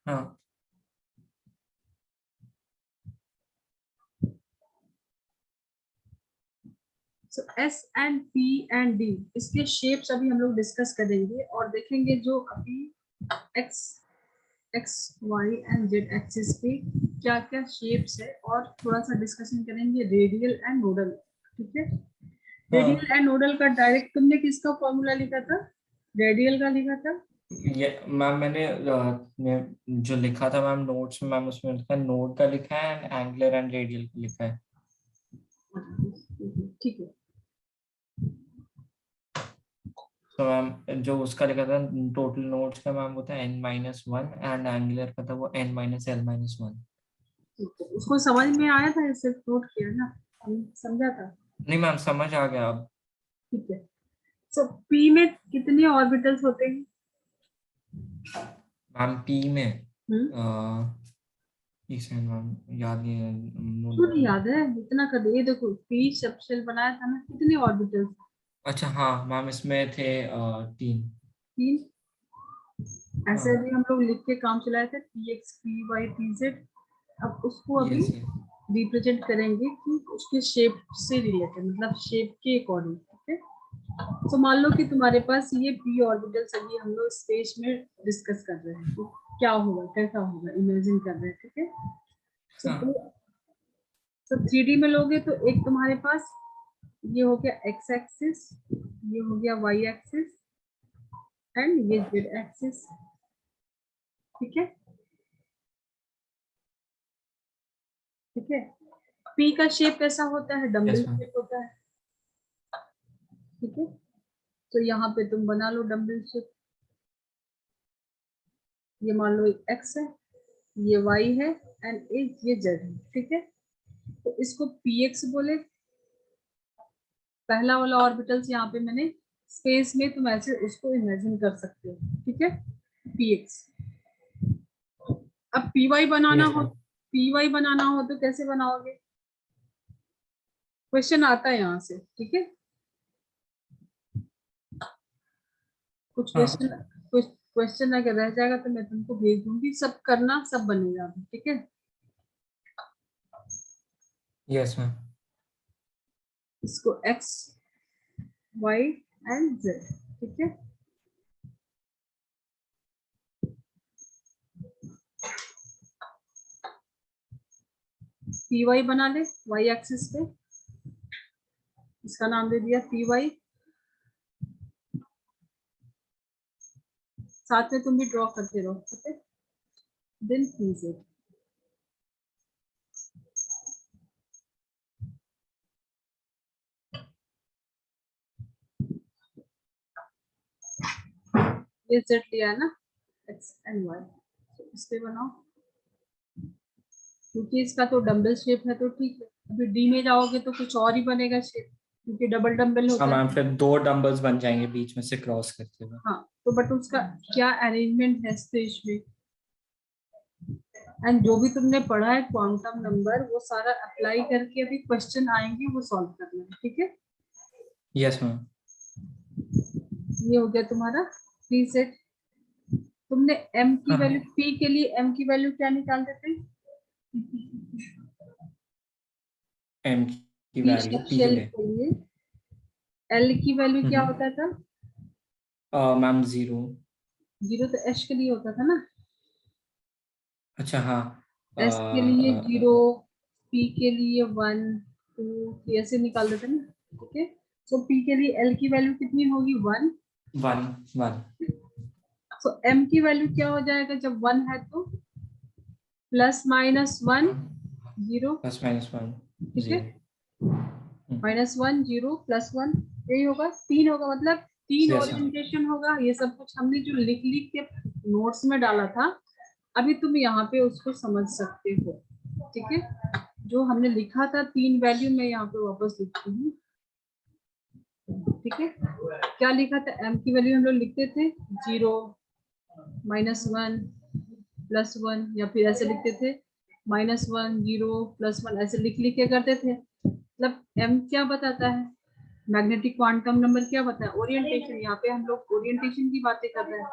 हाँ so S and P and D, इसके शेप्स अभी हम लोग डिस्कस करेंगे और देखेंगे जो अभी X X Y and Z axis पे क्या क्या शेप्स है, और थोड़ा सा डिस्कशन करेंगे रेडियल एंड नोडल, ठीक है। हाँ। रेडियल एंड नोडल का डायरेक्ट तुमने किसका फॉर्मूला लिखा था, रेडियल का लिखा था, ये मैम मैंने जो लिखा था मैम नोट्स में, मैम उसमें लिखा है नोड का लिखा है एंड एंगुलर एंड रेडियल का लिखा है। ठीक है। तो मैम जो उसका लिखा था टोटल नोट्स का मैम वो था n-1 एंड एंगुलर का था वो n-l-1। ठीक है, उसको समझ में आया था, इसे नोट किया ना, समझा था, नहीं मैम समझ आ गया अब। ठीक है। सो पी में कितने ऑर्बिटल्स होते हैं, मैम पी में हम्म, एक सेकंड मैम याद नहीं है क्यों नोट नहीं में। याद है, इतना कर ये देखो पी सबशेल बनाया था ना, कितने ऑर्बिटल्स, अच्छा हाँ मैम इसमें थे 3। तीन, ऐसे हाँ अभी हम लोग लिख के काम चलाए थे, p x p y p z, अब उसको अभी यस यस। रिप्रेजेंट करेंगे कि उसके शेप से रिलेटेड, मतलब शेप के अकॉर्डिंग, ठीक है। तो मान लो कि तुम्हारे पास ये पी ऑर्बिटल्स अभी हम लोग स्पेस में डिस्कस कर रहे हैं, तो क्या होगा, कैसा होगा, इमेजिन कर रहे हैं, ठीक है। हाँ तो 3D में लोगे तो एक तुम्हारे पास ये हो गया एक्स एक्सिस, ये हो गया वाई एक्सिस एंड ये जेड एक्सिस, ठीक है, ठीक है। पी का शेप कैसा होता है, डम्बल यस मैम। शेप होता है, ठीक है, तो यहाँ पे तुम बना लो डम्बल शेप। ये मान लो एक्स है, ये वाई है, एंड ये जेड है। ठीक है, तो इसको पी एक्स बोले। पहला वाला ऑर्बिटल्स यहाँ पे मैंने स्पेस में, तुम ऐसे उसको इमेजिन कर सकते हो। ठीक है, पी एक्स। अब पी वाई बनाना यस हो, मैम। पी वाई बनाना हो तो कैसे बनाओगे? क्वेश्चन आता है यहाँ से। ठीक है, कुछ हाँ। क्वेश्चन, कुछ क्वेश्चन अगर रह जाएगा तो मैं तुमको भेज दूंगी, सब करना, सब बनेगा। ठीक है, यस मैम। इसको एक्स वाई एंड जेड। ठीक है, पी वाई बना ले वाई एक्सिस पे, इसका नाम दे दिया पी वाई। साथ में तुम भी ड्रॉ करते रहो। ठीक है, देन पी जेड। ये जेड लिया है ना, एक्स एंड वाई, तो इस पे बनाओ। क्योंकि इसका तो डंबल शेप है तो ठीक है। अभी डी में जाओगे तो कुछ और ही बनेगा शेप, क्योंकि डबल डंबल हाँ होता मैम, है। फिर 2 डंबल्स बन जाएंगे बीच में से क्रॉस करते हुए। हाँ, तो बट उसका क्या अरेंजमेंट है स्पेस में, एंड जो भी तुमने पढ़ा है क्वांटम नंबर, वो सारा अप्लाई करके अभी क्वेश्चन आएंगे, वो सॉल्व करना है। ठीक है, यस मैम। ये हो गया तुम्हारा पी सेट। तुमने एम की हाँ, वैल्यू, पी के लिए एम की वैल्यू क्या निकालते थे? एम की पी वैल्यू पी के शेल लिए। के लिए एल की वैल्यू क्या हम्म। होता था? मैम 0। जीरो तो एच के लिए होता था ना। अच्छा हाँ। एस के लिए जीरो, पी के लिए वन, टू, ऐसे निकाल देते ना। ठीक है, तो पी के लिए एल की वैल्यू कितनी होगी? वन। 1 1। तो एम की वैल्यू क्या हो जाएगा जब वन है तो? Plus minus one, zero. +-1 ठीक है, 0। Minus one, zero, plus one, यही होगा। तीन होगा, मतलब तीन यस मैम। ओरिएंटेशन होगा। ये सब कुछ हमने जो लिख लिख के नोट्स में डाला था, अभी तुम यहाँ पे उसको समझ सकते हो। ठीक है, जो हमने लिखा था तीन वैल्यू, मैं यहाँ पे वापस लिखती हूँ। ठीक है, क्या लिखा था? एम की वैल्यू हम लोग लिखते थे zero, minus one, plus one, या फिर ऐसे लिखते थे minus one, zero, plus one, ऐसे लिख लिख के करते थे। मतलब एम क्या बताता है? मैग्नेटिक क्वांटम नंबर क्या बताया? ओरिएंटेशन। यहाँ पे हम लोग ओरिएंटेशन की बातें कर रहे हैं।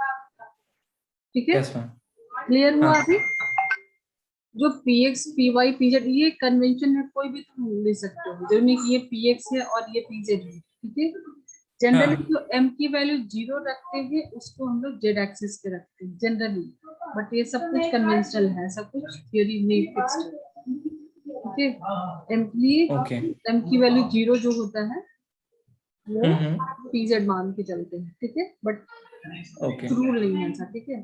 ठीक है, यस मैम। क्लियर हुआ हाँ। अभी? जो p x, p y, p z, ये कन्वेंशन है, कोई भी तुम ले सकते हो, जो नहीं कि ये पी एक्स है और ये पी जेड है। ठीक है, जनरली हाँ। जो एम की वैल्यू जीरो रखते हैं उसको हम लोग जेड एक्सिस पे रखते हैं जनरली। बट ये सब कुछ कन्वेंशनल है, सब कुछ थ्योरी नहीं फिक्स्ड है। ठीक है, एम के लिए ओके। एम की वैल्यू जीरो जो होता है वो हम्म। पी जेड मान के चलते हैं। ठीक है, बट ओके। रूल नहीं है ऐसा। ठीक है,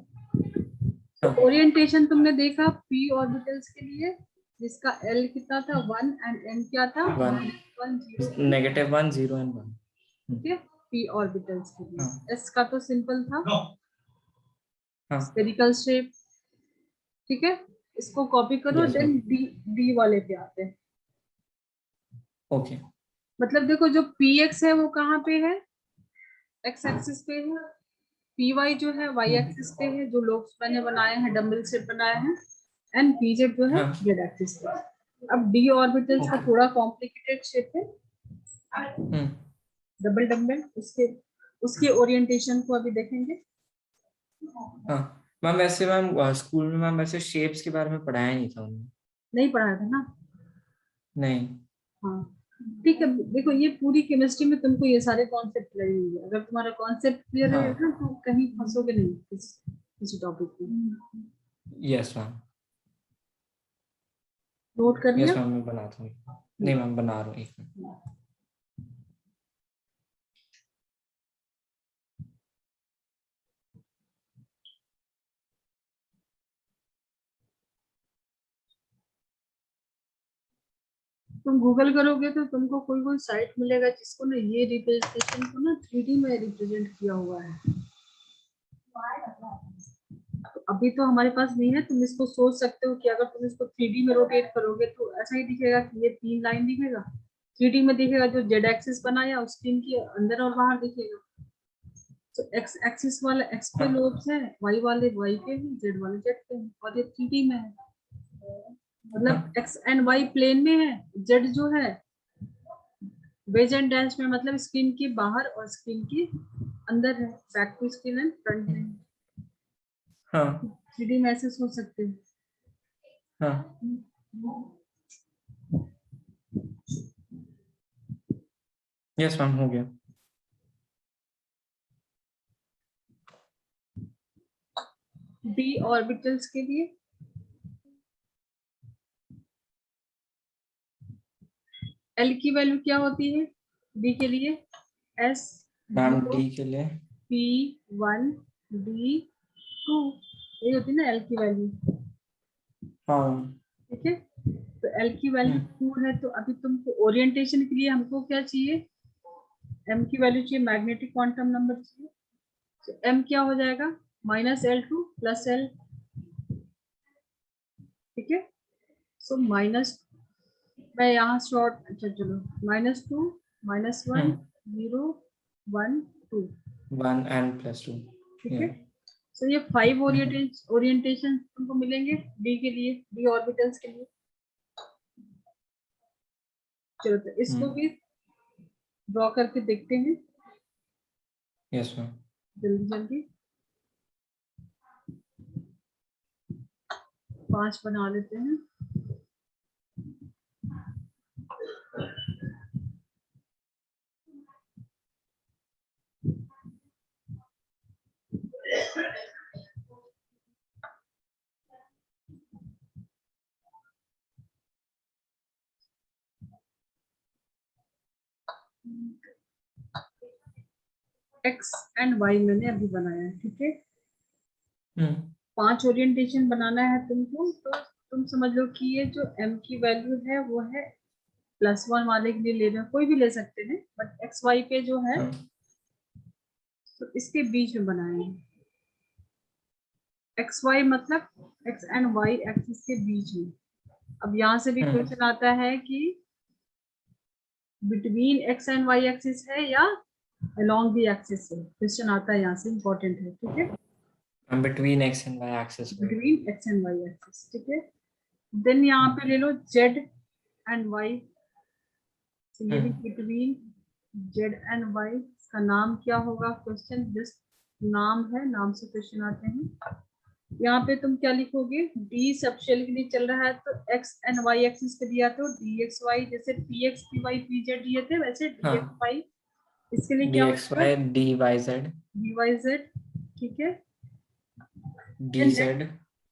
तो हाँ। ओरिएंटेशन तुमने देखा पी ऑर्बिटल्स के लिए, जिसका एल कितना था? वन, एंड एन क्या था? 1 वन, जीरो। -1 0 एंड 1। ठीक है, पी ऑर्बिटल्स के हाँ। लिए एस का तो सिंपल था, हाँ। Spherical shape. ठीक है, इसको कॉपी करो, yes then ma'am. D, d वाले पे आते हैं। ओके। मतलब देखो, जो पी एक्स है वो कहाँ पे है? एक्स एक्सिस पे है। पी वाई जो है वाई एक्सिस पे है, जो लोग मैंने बनाए हैं, डम्बल शेप बनाए हैं। एंड पी जेड जो है हाँ। जेड एक्सिस पे। अब डी ऑर्बिटल्स का ओके। थोड़ा कॉम्प्लिकेटेड शेप है, हम्म। Double dumbbell. उसके उसके ओरिएंटेशन को अभी देखेंगे। हाँ मैम, वैसे मैम स्कूल में मैम वैसे शेप्स के बारे में पढ़ाया नहीं था उन्होंने। नहीं पढ़ाया था ना? नहीं। हाँ, ठीक है। देखो, ये पूरी केमिस्ट्री में तुमको ये सारे कॉन्सेप्ट लगेंगे। अगर तुम्हारा कॉन्सेप्ट क्लियर रहेगा हाँ। तो कहीं फंसोगे नहीं किसी टॉपिक में। Yes ma'am. नोट कर लिया? यस मैम, मैं बनाता हूँ। नहीं मैम, बना रहा हूँ, एक मिनट। तुम गूगल करोगे तो तुमको कोई कोई साइट मिलेगा जिसको ना ये रिप्रेजेंटेशन को ना 3D में रिप्रेजेंट किया हुआ है। तो अभी तो हमारे पास नहीं है, तुम इसको सोच सकते हो कि अगर तुम इसको 3D में रोटेट करोगे तो ऐसा ही दिखेगा कि ये 3 लाइन दिखेगा, 3D में दिखेगा, जो जेड एक्सिस बनाया उस स्क्रीन के अंदर और बाहर दिखेगा। तो एक्स एक्सिस वाला एक्स पे हाँ लोब्स है, वाई वाले वाई पे है, जेड वाले जेड पे है, और ये 3D में है। मतलब हाँ एक्स एंड वाई प्लेन में है, जेड जो है वेज एंड डैश में, मतलब स्क्रीन के बाहर और स्क्रीन के अंदर है, back to screen and front में। हाँ 3D में ऐसे सोच सकते हो। हाँ। यस मैम, हो गया। डी ऑर्बिटल्स के लिए एल की वैल्यू क्या होती है डी के लिए? एस मैम जीरो डी के लिए पी वन डी टू, ये होती है ना एल की वैल्यू। हाँ। ठीक है, तो एल की वैल्यू 2 है, तो अभी तुमको ओरिएंटेशन के लिए हमको क्या चाहिए? एम की वैल्यू चाहिए, मैग्नेटिक क्वांटम नंबर चाहिए। तो एम क्या हो जाएगा? -L2 + L। ठीक है, सो माइनस, मैं यहाँ शॉर्ट, अच्छा चलो, -2 -1 0 1 2। 1 n + 2। ठीक है, तो ये 5 ओरिएंटेशन तुमको मिलेंगे डी के लिए, डी ऑर्बिटल्स के लिए। चलो तो इसको भी ड्रॉ करके देखते हैं यस मैम। जल्दी जल्दी। 5 बना लेते हैं। एक्स एंड वाई मैंने अभी बनाया है। ठीक है, 5 ओरिएंटेशन बनाना है तुमको, तो तुम समझ लो कि ये जो m की वैल्यू है वो है +1 वाले के लिए ले रहे हो, कोई भी ले सकते हैं, बट एक्स वाई पे जो है तो इसके बीच में बनाएंगे। एक्स वाई मतलब एक्स एंड वाई एक्सिस के बीच में। अब यहाँ से भी क्वेश्चन आता है कि between X and Y axis है या अलोंग द एक्सिस है, क्वेश्चन आता है यहाँ से, इंपॉर्टेंट है। ठीक है, between X and Y axis पे। Between X and Y axis. ठीक है, देन यहाँ पे ले लो जेड एंड वाई, तो ये भी बिटवीन जेड एंड वाई। इसका नाम क्या होगा? क्वेश्चन जस्ट नाम है, नाम से क्वेश्चन आते हैं। यहाँ पे तुम क्या लिखोगे? डी सब शेल के लिए चल रहा है, तो एक्स एंड वाई एक्सिस पे दिया, तो डी एक्स वाई, जैसे p x p y p z दिए थे वैसे डी एक्स वाई, इसके लिए डी क्या हो एक्स जाएगा? Y D Y z D Y z. ठीक है, डी जेड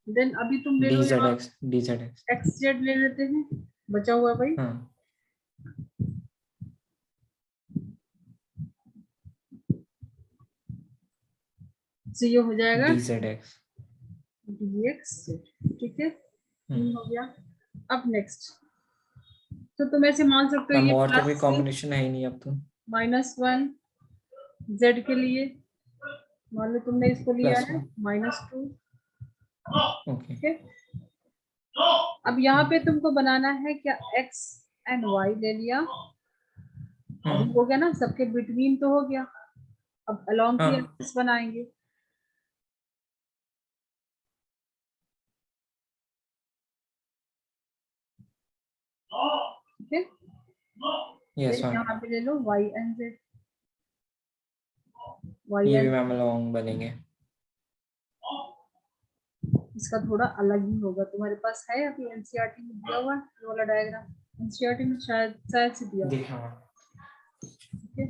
देन अभी तुम ले डी लो जेड यहाँ x d z x. X z ले लेते हैं, बचा हुआ भाई। हाँ तो ये हो जाएगा D z x. D X Z. ठीक है, ये हो गया। अब नेक्स्ट, तो तुम ऐसे मान सकते हो मैम ये और तो कोई प्लस कॉम्बिनेशन है ही नहीं अब तो। -1 जेड के लिए, मान लो तुमने इसको लिया है +1। -2। ओके। ठीक है, अब यहाँ पे तुमको बनाना है क्या? एक्स एंड वाई ले लिया, अभी हो गया ना, सबके बिटवीन तो हो गया। अब अलोंग की हाँ एक्सिस बनाएंगे। ठीक है, यस फिर मैम। यहाँ पे ले लो वाई एंड जेड, वाई ये भी एंड, मैम लॉन्ग बनेंगे। इसका थोड़ा अलग ही होगा। तुम्हारे पास है अभी एनसीईआरटी में दिया हुआ ये वाला डायग्राम? एनसीईआरटी में शायद शायद से दिया हुआ। हाँ। ठीक है,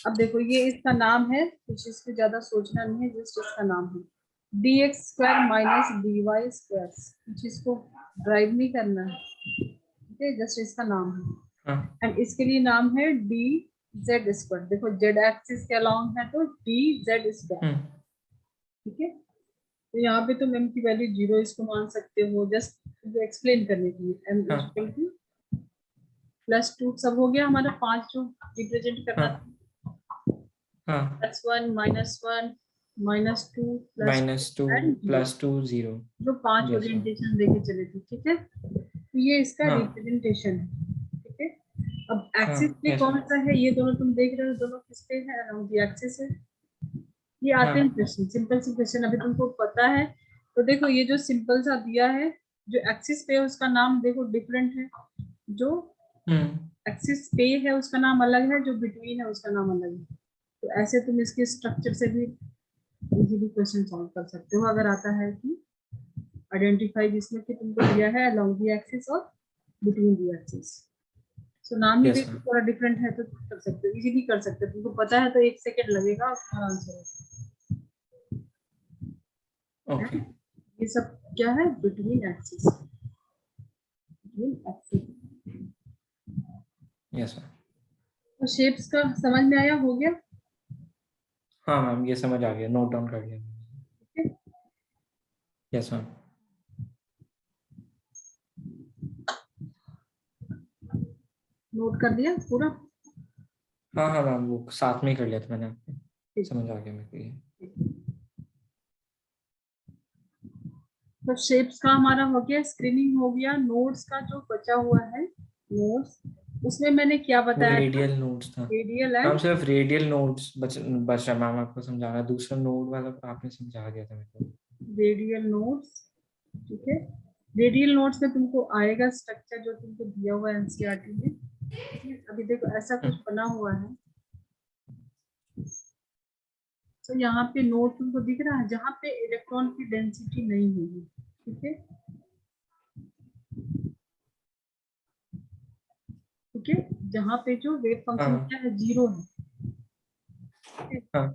अब देखो ये इसका नाम है, कुछ इसको ज्यादा सोचना नहीं है, जस्ट इसका नाम है dx² - dy², कुछ इसको ड्राइव नहीं करना है। ठीक है, जस्ट इसका नाम है। हाँ एंड इसके लिए नाम है dz²। देखो जेड एक्सिस के अलोंग है तो dz²। ठीक है, तो यहाँ पे तुम m की वैल्यू 0 इसको मान सकते हो, जस्ट एक्सप्लेन करने के लिए m हाँ इक्वल टू +2 सब हो गया हमारा, 5 जो रिप्रेजेंट करना था, हाँ +1 -1 -2 -2 एंड 0, +2 0। जो 5 यस मैम। ओरिएंटेशन देके चले थे, ठीक है। तो ये इसका हाँ रिप्रेजेंटेशन है, ठीक है। अब हाँ एक्सिस पे यस कौन मैम। सा है, ये दोनों तुम देख रहे हो, दोनों किस पे है, अराउंड द एक्सिस है। ये आते हैं हाँ क्वेश्चन, सिंपल सी क्वेश्चन, अभी तुमको पता है। तो देखो ये जो सिंपल सा दिया है, जो एक्सिस पे है उसका नाम देखो डिफरेंट है, जो एक्सिस पे है उसका नाम अलग है, जो बिटवीन है उसका नाम अलग है। तो ऐसे तुम इसके स्ट्रक्चर से भी इजीली क्वेश्चन सॉल्व कर सकते हो, अगर आता है कि आइडेंटिफाई, जिसमें कि तुमको दिया है अलोंग द एक्सिस और बिटवीन द एक्सिस। सो नाम ही यस देखो मैम। थोड़ा डिफरेंट है, तो कर सकते हो, इजीली कर सकते हो, तुमको पता है तो 1 सेकंड लगेगा और तुम्हारा आंसर ओके। है। ये सब क्या है, between axis, between axis. Yes ma'am. तो शेप्स का समझ में आया, हो गया, हाँ मैम ये समझ आ गया, नोट डाउन कर लिया। ठीक है। Yes ma'am. नोट कर दिया पूरा, हाँ हाँ मैम वो साथ में ही कर लिया था मैंने आपने, ठीक समझ आ गया मेरे को ये। है। तो शेप्स का हमारा हो गया, स्क्रीनिंग हो गया, नोट्स का जो बचा हुआ है, नोट्स, उसमें मैंने क्या वो बताया था, रेडियल नोट्स था रेडियल मैम, एंड, सिर्फ रेडियल नोट्स बच रहा मैम, आपको समझाना, दूसरा नोड वाला आपने समझा दिया था मेरे को। रेडियल नोट्स, ठीक है। रेडियल नोट्स में तुमको आएगा स्ट्रक्चर जो तुमको दिया हुआ है एनसीईआरटी में, ठीक है? अभी देखो ऐसा कुछ हम्म, बना हुआ है, तो यहाँ पे नोट तुमको दिख रहा है जहाँ पे इलेक्ट्रॉन की डेंसिटी नहीं होगी, ठीक है, ठीक है, जहाँ पे जो वेव फंक्शन हाँ क्या है, 0 है। हाँ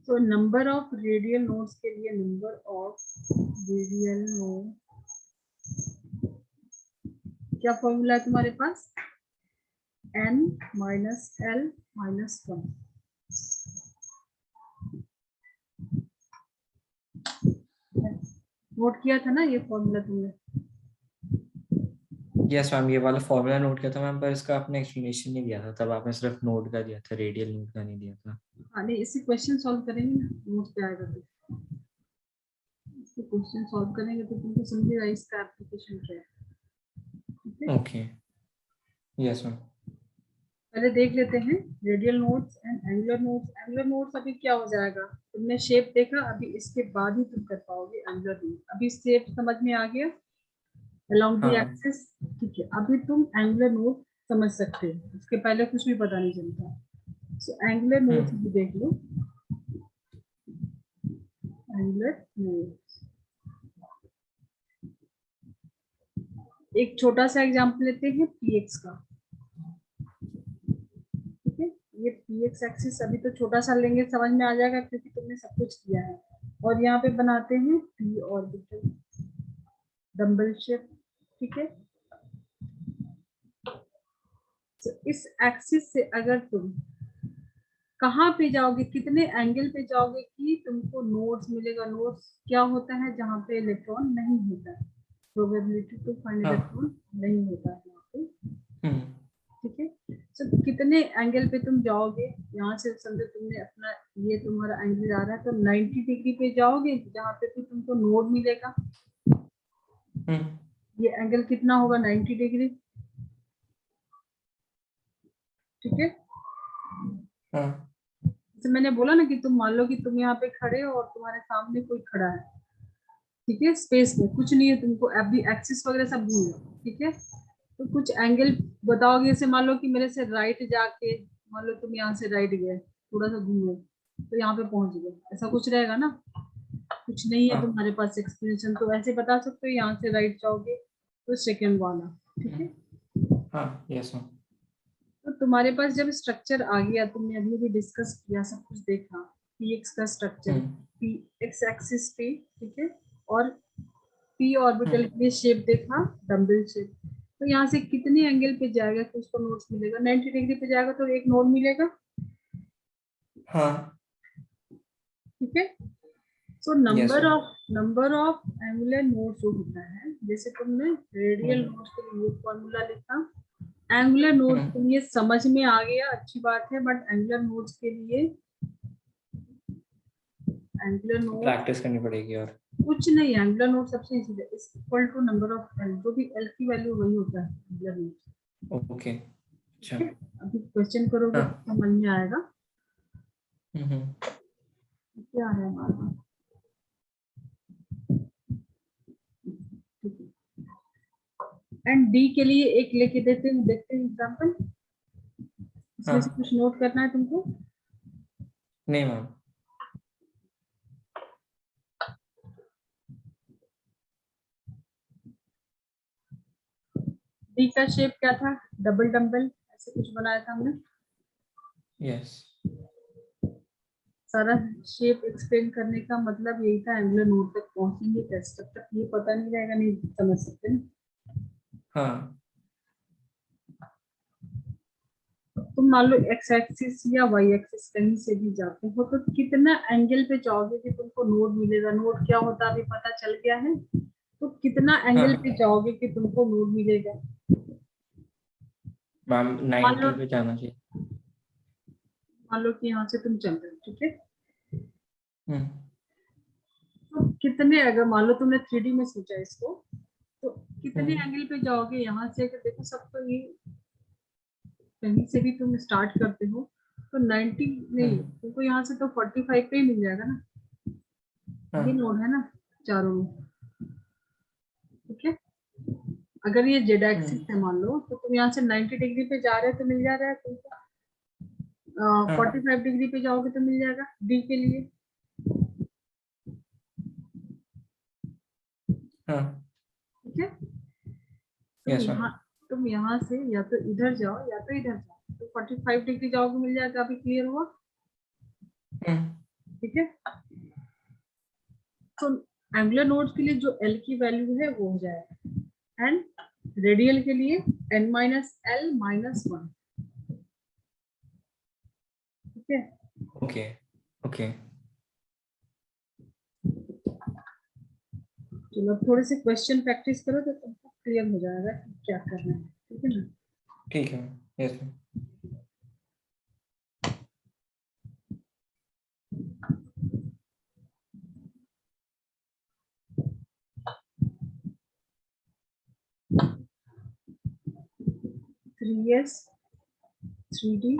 तो नंबर ऑफ रेडियल नोड्स के लिए, नंबर ऑफ रेडियल नोड, क्या फॉर्मूला है तुम्हारे पास, n minus l minus 1। Note किया था ना ये फॉर्मूला तुमने, यस मैम, ये वाला फॉर्मूला नोट किया था मैम, पर इसका आपने एक्सप्लेनेशन नहीं दिया था, तब आपने सिर्फ नोट का दिया था, रेडियल नोट का नहीं दिया था। हाँ नहीं, इसी क्वेश्चन सॉल्व करेंगे ना, नोट पे आएगा तो इसको क्वेश्चन सॉल्व करेंगे तो तुमको समझेगा इसका एप्लीकेशन क्या है, ठीक है। ओके। Yes ma'am. पहले देख लेते हैं radial nodes and angular nodes. Angular nodes अभी क्या हो जाएगा, तुमने शेप देखा, अभी इसके बाद ही तुम कर पाओगे एंगुलर नोड। अभी शेप समझ में आ गया along the हाँ axis, ठीक है। अभी तुम एंगुलर नोड समझ सकते हो, उसके पहले कुछ भी पता नहीं चलता। सो एंगुलर नोड्स भी देख लो, एंगुलर नोड, एक छोटा सा एग्जांपल लेते हैं पीएक्स का, ठीक है। ये पीएक्स एक्सिस अभी तो छोटा सा लेंगे, समझ में आ जाएगा क्योंकि तुमने सब कुछ किया है। और यहाँ पे बनाते हैं पी ऑर्बिटल, डंबल शेप, ठीक है। तो इस एक्सिस से अगर तुम कहाँ पे जाओगे, कितने एंगल पे जाओगे कि तुमको नोड्स मिलेगा। नोड्स क्या होता है, जहाँ पे इलेक्ट्रॉन नहीं होता है, प्रोबेबिलिटी टू फाइंड हाँ। इलेक्ट्रॉन नहीं होता है यहाँ पे, हम्म ठीक है। तो कितने एंगल पे तुम जाओगे, यहाँ से समझो तुमने अपना, ये तुम्हारा एंगल आ रहा है तो 90 डिग्री पे जाओगे, जहाँ पे भी तुमको नोड मिलेगा। हम्म। ये एंगल कितना होगा, 90 डिग्री, ठीक है। हाँ जैसे मैंने बोला ना कि तुम मान लो कि तुम यहाँ पे खड़े हो और तुम्हारे सामने कोई खड़ा है, ठीक है, स्पेस में कुछ नहीं है, तुमको अभी एक्सिस वगैरह सब भूल जाओ, ठीक है। तो कुछ एंगल बताओगे, जैसे मान लो कि मेरे से राइट जाके, मान लो तुम यहाँ से राइट गए, थोड़ा सा घूमे तो यहाँ पे पहुंच गए, ऐसा कुछ रहेगा ना, कुछ नहीं है हाँ। तुम्हारे पास एक्सप्लेनेशन, तो ऐसे बता सकते हो यहाँ से राइट जाओगे तो सेकेंड वाला, ठीक है। हाँ यस मैम। तो तुम्हारे पास जब स्ट्रक्चर आ गया, तुमने अभी भी डिस्कस किया, सब कुछ देखा, पीएक्स का स्ट्रक्चर, हम्म पी एक्स एक्सिस पे, ठीक है, और पी ऑर्बिटल हम्म। के शेप देखा, डंबल शेप। तो यहाँ से कितने एंगल पे जाएगा तो उसको नोट्स मिलेगा, 90 डिग्री पे जाएगा तो एक नोड मिलेगा, हाँ ठीक है। So yes ma'am. Number of angular nodes जो होता है, जैसे तुमने रेडियल हम्म नोड्स के लिए फॉर्मूला लिखा, एंगुलर नोड के लिए समझ में आ गया, अच्छी बात है, बट एंगुलर नोड्स के लिए एंगुलर नोड प्रैक्टिस करनी पड़ेगी। और कुछ नहीं, एंगुलर नोड सबसे इजी है, is equal to number of l, जो भी एल की वैल्यू वही होता है एंगुलर नोड। ओके, अच्छा। अभी क्वेश्चन करोगे हाँ। तो समझ में आएगा हम्म। क्या है हमारे पास। एंड डी के लिए एक लेके देते हैं, देखते हैं एग्जांपल, इसमें से हाँ, कुछ नोट करना है तुमको। नहीं मैम। डी का शेप क्या था, डबल डंबल ऐसे कुछ बनाया था हमने, यस। सारा शेप एक्सप्लेन करने का मतलब यही था, एंगुलर नोड तक पहुंचेंगे कैसे, तब तक ये पता नहीं रहेगा, नहीं समझ सकते ना। हाँ। तुम मान लो एक्स एक्सिस या वाई एक्सिस कहीं से भी जाते हो तो कितना एंगल पे जाओगे कि तुमको नोड मिलेगा, नोड क्या होता है अभी पता चल गया है, तो कितना एंगल पे हाँ जाओगे कि तुमको नोड मिलेगा। मैम, मान लो 90 पे जाना चाहिए। मान लो कि यहाँ से तुम चल रहे हो, ठीक है, हम्म। तो कितने, अगर मान लो तुमने 3D में सोचा इसको, तो कितने हम्म। एंगल पे जाओगे यहाँ से, अगर देखो सब तो ये कहीं से भी तुम स्टार्ट करते हो तो 90 नहीं, हम्म। तुमको यहाँ से तो 45 पे ही मिल जाएगा ना, ये हाँ। नोड है ना चारों में, ठीक है। अगर ये जेड एक्सिस हम्म। है मान लो, तो तुम यहाँ से 90 डिग्री पे जा रहे हो तो मिल जा रहा है तुमको, हाँ। 45 डिग्री पे जाओगे तो मिल जाएगा डी के लिए, हाँ। ठीक है। तुम यस मैम। यहाँ तुम यहाँ से या तो इधर जाओ या तो इधर जाओ, तो 45 डिग्री जाओगे मिल जाएगा, अभी क्लियर हुआ, हम्म। ठीक है। तो एंगुलर नोड के लिए जो एल की वैल्यू है वो हो जाएगा एंड, रेडियल के लिए n minus l minus one, ठीक है। ओके। ओके। चलो थोड़े से क्वेश्चन प्रैक्टिस करो तो तुमको क्लियर हो जाएगा कि क्या करना है, ठीक है ना। ठीक है ma'am. Yes ma'am. 3s 3d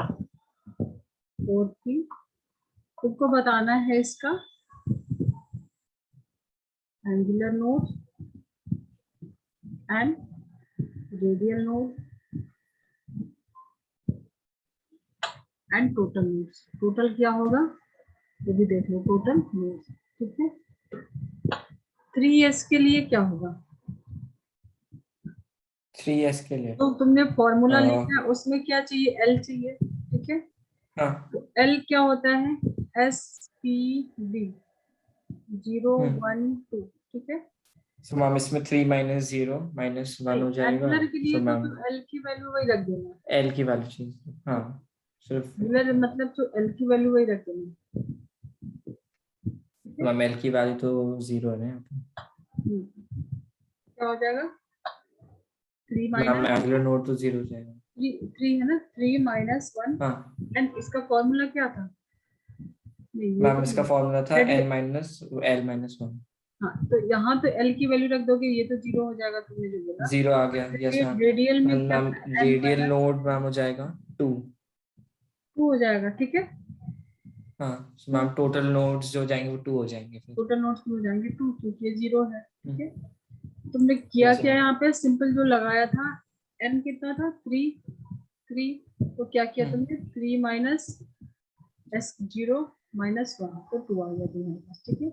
4p, तुमको बताना है इसका angular node and radial node and total nodes, total क्या होगा ये भी देख लो, टोटल नोड्स, ठीक है। 3s के लिए क्या होगा, 3s के लिए। तो तुमने फॉर्मूला लिखा है हाँ। उसमें क्या चाहिए, एल चाहिए, ठीक है। हाँ। तो एल क्या होता है, एस पी डी 0 1 2, ठीक है। सो मैम इसमें 3 माइनस 0 माइनस 1 नहीं, हो जाएगा। एंगुलर के लिए सो तो मैम एल की वैल्यू वही रख देना, एल की वैल्यू चाहिए, हाँ सिर्फ। एंगुलर मतलब तो एल की वैल्यू वही रख देना, ठीक है। मैम एल की वैल्यू तो 0 है ना यहाँ पे। क्या हो जाएगा, 3 मैम माइनस एंगुलर नोड तो 0 हो जाएगा। 3 है ना, 3 माइनस 1, हाँ एंड इसका फॉर्मूला क्या था, नहीं ये मैम, तो इसका फॉर्मूला था radial, n minus l minus 1। हाँ तो यहाँ तो एल की वैल्यू रख दोगे, ये तो 0 हो जाएगा तुमने जो बोला। 0 आ गया, यस मैम। रेडियल में क्या मैम था, n radial minus node ma'am हो जाएगा 2। 2 हो जाएगा, ठीक है। हाँ, so 2 मैम टोटल नोड्स जो जाएंगे वो 2 हो जाएंगे फिर। टोटल नोट्स में हो जाएंगे 2, क्योंकि ये 0 है, ठीक है। हम्म। तुमने किया यस क्या मैम। यहाँ पे, सिंपल जो लगाया था, एन कितना था 3, तो क्या किया तुमने, 3 माइनस एस 0 माइनस 1, तो 2 आ गया तुम्हारे पास, ठीक है।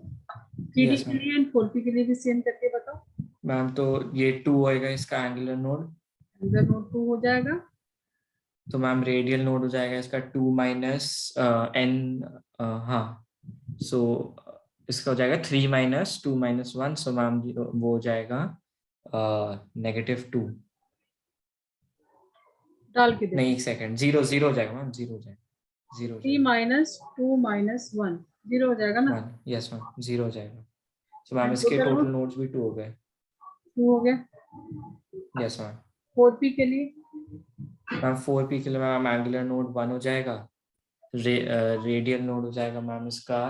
3D यस के मैम। लिए एंड 4P के लिए भी सेम करके बताओ, मैम तो ये 2 होएगा इसका एंगुलर नोड। अंदर नोट 2 हो जाएगा, तो मैम रेडियल नोड हो जाएगा इसका 2 माइनस एन। हाँ, सो इसका हो जाएगा 3 माइनस 2 माइनस 1, सो मैम वो हो जाएगा -2। डाल के नहीं देखो, एक सेकेंड, 0 0 हो जाएगा मैम, 0 हो जाएगा, 0 हो 3 जाएगा। माइनस 2 माइनस 1, 0 हो जाएगा ना, 1, यस मैम, 0 हो जाएगा। सो मैम एंड इसके टोटल टोटल नोट नोड्स भी 2 हो गए। 2 हो गया। Yes ma'am. 4P के लिए मैम 4p के लिए मैम एंगुलर नोड 1 हो जाएगा, रेडियल नोड हो जाएगा मैम इसका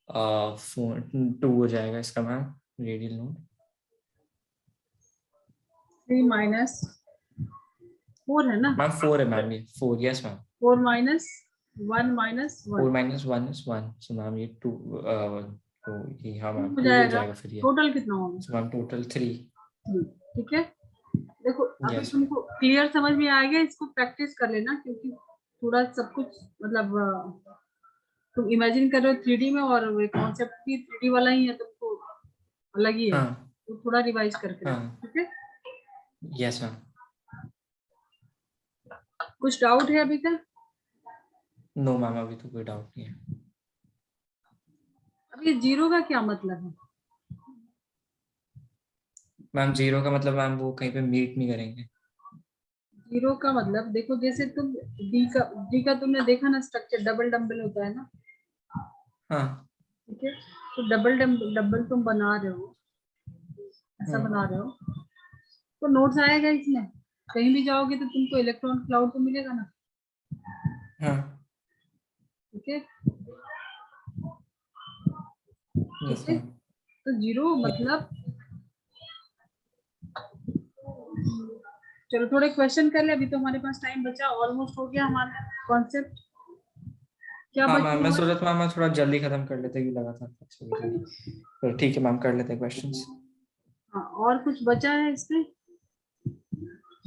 2 हो जाएगा इसका मैम रेडियल नोड। 3 माइनस 4 है ना? मैम 4 है मैम, ये 4, yes ma'am. 4 minus 1 minus 1 4 minus 1 is 1, so ma'am ये 2 तो ये हाँ मैम हो 2 हो जाएगा। जाएगा फिर ये, टोटल कितना होगा? so ma'am total 3। ठीक है, देखो अभी यस तुमको क्लियर समझ में आ गया, इसको प्रैक्टिस कर लेना, क्योंकि थोड़ा सब कुछ मतलब तुम इमेजिन कर रहे हो 3D में, और कॉन्सेप्ट भी 3D वाला ही है, तुमको अलग ही है, हाँ तो थोड़ा रिवाइज करके रखो, हाँ ठीक है? Yes ma'am. कुछ डाउट है अभी तक? नो मैम अभी तो कोई डाउट नहीं है। अभी जीरो का क्या मतलब है? मैम 0 का मतलब मैम वो कहीं पे मीट नहीं करेंगे। जीरो का मतलब देखो, जैसे तुम डी का तुमने देखा ना स्ट्रक्चर, डबल डम्बल होता है ना, हाँ ठीक है? तो डबल डबल तुम बना रहे हो, ऐसा बना रहे हो, तो नोट्स आएगा इसमें, कहीं भी जाओगे तो तुमको इलेक्ट्रॉन क्लाउड तो मिलेगा ना, हाँ ठीक है? यस ठीक है, मैम। तो जीरो मतलब, चलो थोड़े क्वेश्चन कर ले, अभी तो हमारे पास टाइम बचा, ऑलमोस्ट हो गया हमारा कॉन्सेप्ट। क्या हाँ बचा मैम मैं हुआ है? सोच रहा था मैम मैं थोड़ा जल्दी खत्म कर लेते कि लगातार तो ठीक है मैम कर लेते हैं क्वेश्चंस। हाँ, और कुछ बचा है इसमें?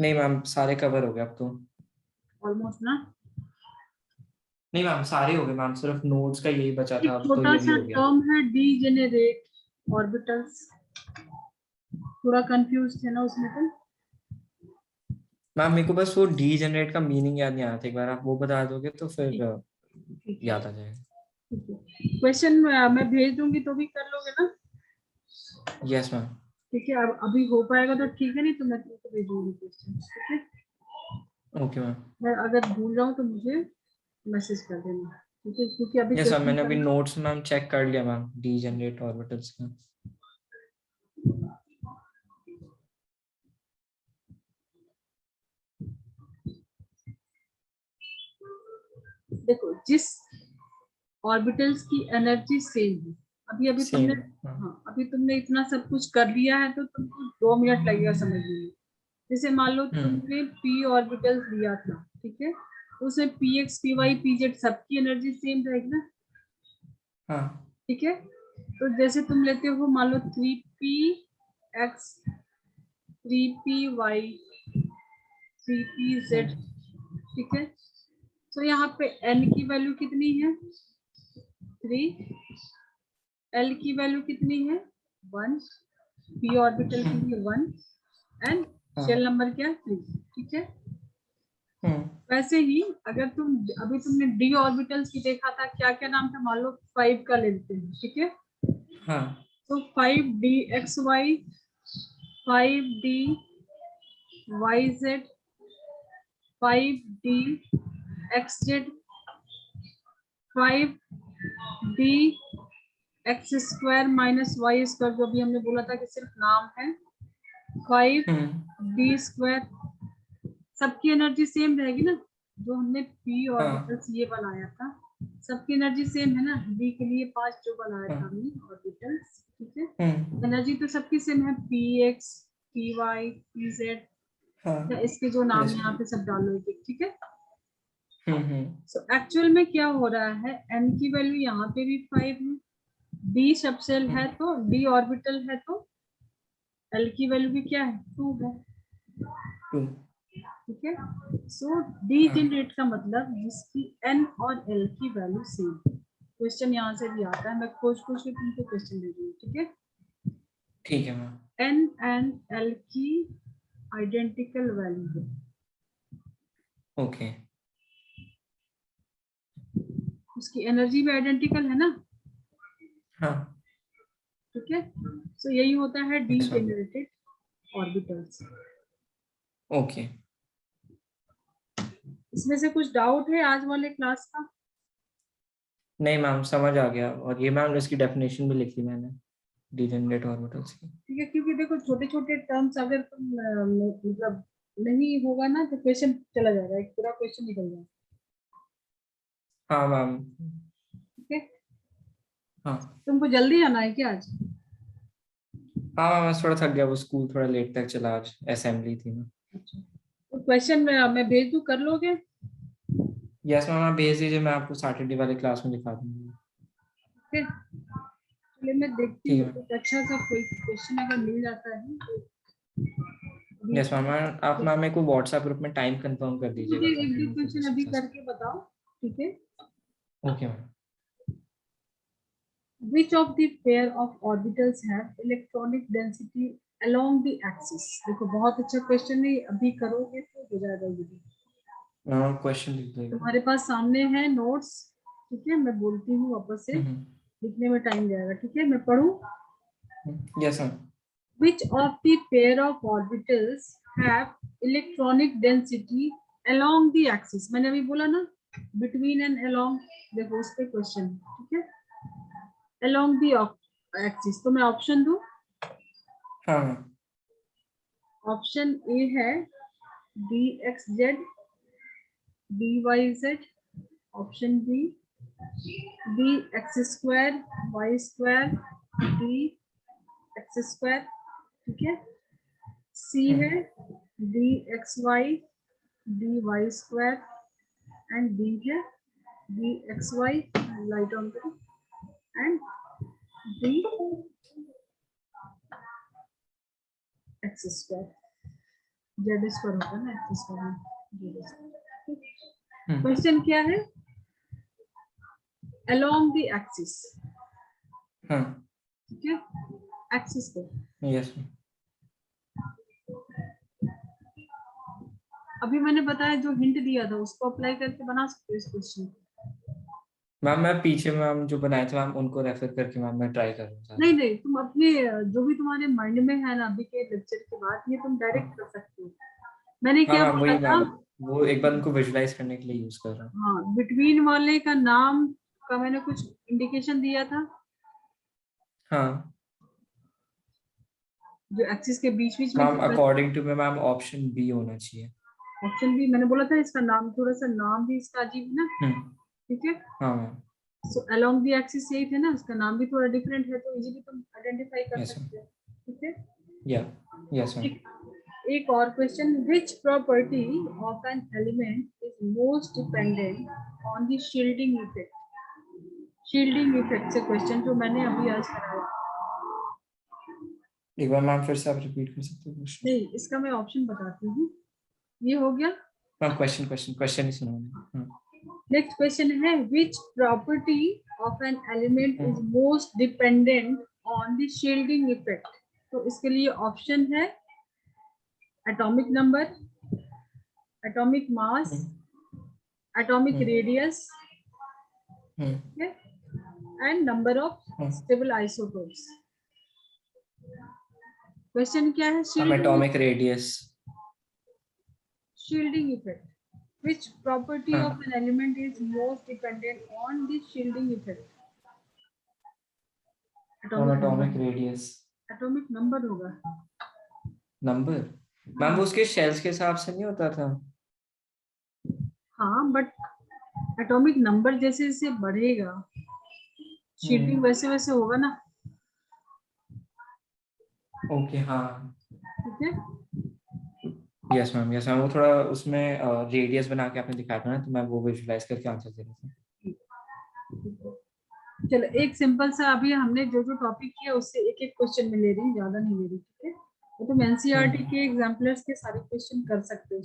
नहीं मैम सारे कवर हो गए अब तो। ऑलमोस्ट ना। नहीं मैम सारे हो गए मैम, सिर्फ नोट्स का यही बचा था, एक अब तो छोटा ये भी सा हो गया। टर्म है डीजेनेरेट ऑर्बिटल्स, थोड़ा कंफ्यूज थे ना उसमें तुम? मैम मेरे को बस वो डी जनरेट का मीनिंग याद नहीं आ रहा था, एक बार आप वो बता दोगे तो फिर ठीक ठीक है, याद आ जाएगा। ठीक है। क्वेश्चन मैं भेज दूंगी तो भी कर लोगे ना? Yes ma'am. ठीक है, अब अभी हो पाएगा तो ठीक है, नहीं तो मैं तुमको भेजूंगी क्वेश्चन, ठीक है? Okay ma'am. मैं अगर भूल जाऊँ तो मुझे मैसेज कर देना, ठीक है? क्योंकि अभी यस मैम क्वेश्चन मैंने अभी करना। नोट्स मैम चेक कर लिया मैम डी जनरेट ऑर्बिटल्स का। देखो, जिस ऑर्बिटल्स की एनर्जी सेम है, अभी अभी तुमने, सेम। हाँ हाँ अभी तुमने इतना सब कुछ कर लिया है, तो तुमको 2 मिनट लगेगा समझने में। जैसे मान लो तुमने पी ऑर्बिटल्स लिया था, ठीक है? तो उसमें p x p y p z सबकी एनर्जी सेम रहेगी ना, हाँ ठीक है? तो जैसे तुम लेते हो मान लो 3p x 3p y 3p z, ठीक है? तो यहाँ पे n की वैल्यू कितनी है? 3। l की वैल्यू कितनी है? 1। p ऑर्बिटल के लिए 1, एंड हाँ शेल नंबर क्या है? 3, ठीक है? हम्म वैसे ही अगर तुम अभी तुमने डी ऑर्बिटल्स की देखा था, क्या क्या नाम था? मान लो 5 का लेते हैं, ठीक है? हाँ तो 5d xy, 5d yz, 5d xz, 5d x square minus y square, जो भी हमने बोला था कि सिर्फ नाम है, 5d स्क्वायर, सबकी एनर्जी सेम रहेगी ना? जो हमने p हाँ ऑर्बिटल्स ये बनाया था, सबकी एनर्जी सेम है ना? d के लिए 5 जो बनाया था हाँ हमने ऑर्बिटल्स, ठीक है? हम्म एनर्जी तो सबकी सेम है, px py pz, हाँ या इसके जो नाम यस यहाँ पे सब डालोगे, ठीक है? हम्म सो एक्चुअल में क्या हो रहा है, n की वैल्यू यहाँ पे भी 5 है, d सबसेल है तो d ऑर्बिटल है, तो l की वैल्यू भी क्या है? 2 है, 2 ठीक है? सो डी हाँ जनरेट का मतलब जिसकी n और l की वैल्यू सेम। क्वेश्चन यहाँ से भी आता है, मैं खोज खोज के तुमको क्वेश्चन दे दूंगी, ठीक है? ठीक है मैम। n एंड l की आइडेंटिकल वैल्यू है, ओके उसकी एनर्जी भी आइडेंटिकल है ना, हाँ ठीक है? सो यही होता है D yes ma'am. Generated orbitals. Okay इसमें से कुछ डाउट है आज वाले क्लास का? नहीं मैम समझ आ गया, और ये मैम इसकी डेफिनेशन भी लिख ली मैंने डी जनरेट ऑर्बिटल्स की। ठीक है, क्योंकि देखो छोटे छोटे टर्म्स अगर तुम मतलब नहीं होगा ना तो क्वेश्चन चला जाएगा, एक पूरा क्वेश्चन निकल जाएगा। हाँ मैम। ठीक है, हाँ तुमको जल्दी आना है क्या आज? हाँ मैम, मैं थोड़ा थक गया, वो स्कूल थोड़ा लेट तक चला, आज असेंबली थी ना। अच्छा, तो क्वेश्चन मैं भेज दूं, कर लोगे? यस मैम, आप भेज दीजिए, मैं आपको सैटरडे वाले क्लास में दिखा दूंगा। ठीक है, चलिए मैं देखती ठीक हूँ है मैम। एक अच्छा सा कोई क्वेश्चन अगर मिल जाता है तो अभी यस मैम, आप मैम मेरे को व्हाट्सएप ग्रुप में टाइम कंफर्म कर मुझे दीजिएगा एक ताकि दो मैं फिर क्वेश्चन उसी अभी हिसाब से। करके बताओ। ठीक है, okay ma'am. which of the pair of orbitals have electronic density along the axis? देखो बहुत अच्छा क्वेश्चन है, अभी करोगे तो हो जाएगा ये भी। मैम क्वेश्चन लिख देगा। तुम्हारे पास सामने है नोट्स, ठीक है, मैं बोलती हूँ वापस से, लिखने में टाइम जाएगा। ठीक है, मैं पढ़ूं। Yes ma'am. Which of the pair of orbitals have electronic density along the axis? मैंने अभी बोला ना, between and along, देखो उस पे क्वेश्चन। ठीक है, along the axis, तो मैं ऑप्शन दूं। हाँ मैम। ऑप्शन ए है D X Z D Y Z. Option B D X square Y square D X square. ठीक है, सी है D x Y D Y square and D है D x Y, light on करो, and D X square. Z square होता है ना, x square. Question क्या है? along the axis, हाँ। ठीक है, एक्सिस पे। Yes ma'am. अभी मैंने बताया जो हिंट दिया था उसको अप्लाई करके बना सकते हो इस क्वेश्चन। मैम मैं पीछे मैम जो बनाए थे मैम उनको रेफर करके मैम मैं ट्राई करूँगा। नहीं नहीं, तुम अपने जो भी तुम्हारे माइंड में है ना अभी के लेक्चर के बाद, ये तुम हाँ डायरेक्ट कर सकते हो। मैंने हाँ क्या मैम, बोला वही था? मैम, वो एक बार उनको विजुलाइज करने के लिए यूज कर रहा हूँ। हाँ, बिटवीन वाले का नाम का मैंने कुछ इंडिकेशन दिया था, हाँ जो एक्सिस के बीच बीच में मैम, जो। अकॉर्डिंग टू मैं मैम ऑप्शन बी होना चाहिए। ऑप्शन भी मैंने बोला था, इसका नाम थोड़ा सा, नाम भी इसका अजीब है ना। हम्म। ठीक है, हाँ ma'am. So along the axis यही थे ना, उसका नाम भी थोड़ा डिफरेंट है तो इजीली तुम आइडेंटिफाई कर यस मैम। सकते हो। ठीक है, या यस मैम। एक और question, which property of an element is most dependent on the shielding effect? Shielding effect से क्वेश्चन जो मैंने अभी आज कराया। एक बार मैम फिर से आप रिपीट कर सकते हो क्वेश्चन? नहीं, इसका मैं ऑप्शन बताती हूँ, ये हो गया। मैम क्वेश्चन क्वेश्चन क्वेश्चन ही सुना मैंने। नेक्स्ट क्वेश्चन है, which property of an element is hmm. Most dependent on the shielding effect? तो इसके लिए ऑप्शन है atomic number, atomic mass, hmm. Atomic hmm. Radius, hmm. And number of hmm. Stable isotopes. Question क्या है? Ma'am atomic radius. shielding effect. Which property of हाँ an element is most dependent on the shielding effect? Ma'am Atomic number. Atomic radius. Atomic number होगा। Number. Ma'am हाँ वो उसके shells के हिसाब से नहीं होता था? हाँ, बट एटॉमिक नंबर जैसे जैसे बढ़ेगा शील्डिंग वैसे वैसे होगा ना। ओके हाँ। ठीक है, यस मैम, यस मैम, वो थोड़ा उसमें रेडियस बना के आपने दिखाया था ना, तो मैं वो विजुलाइज करके आंसर दे रहा था। चलो एक सिंपल सा, अभी हमने जो जो टॉपिक किया उससे एक एक क्वेश्चन में ले रही हूँ, ज्यादा नहीं ले रही। ठीक है, तो तुम एनसीईआरटी के एग्जाम्पलर्स के सारे क्वेश्चन कर सकते हो।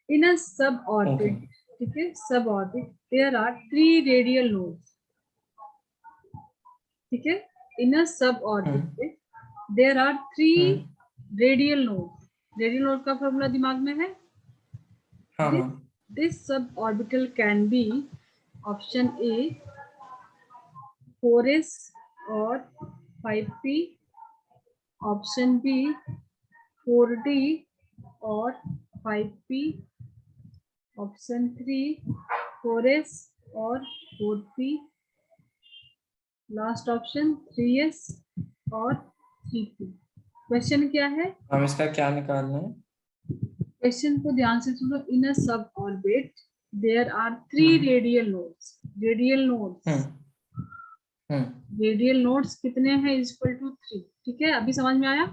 इन अ सब ओके। ऑर्बिट, ठीक है, सब orbit there are 3 radial nodes. ठीक है, इन अ सब orbit there are 3 radial node. Radial node का फॉर्मूला दिमाग में है? हाँ this ma'am. this suborbital can be option A 4s or 5p, option B 4d or 5p, option 3 4s or 4p, last option 3s और 3p। Question क्या है? हम इसका क्या निकालना है? क्वेश्चन को ध्यान से सुनो. इन अ सब orbit there are 3 radial nodes. Radial nodes, radial nodes कितने हैं? Equal to 3. ठीक है, अभी समझ में आया?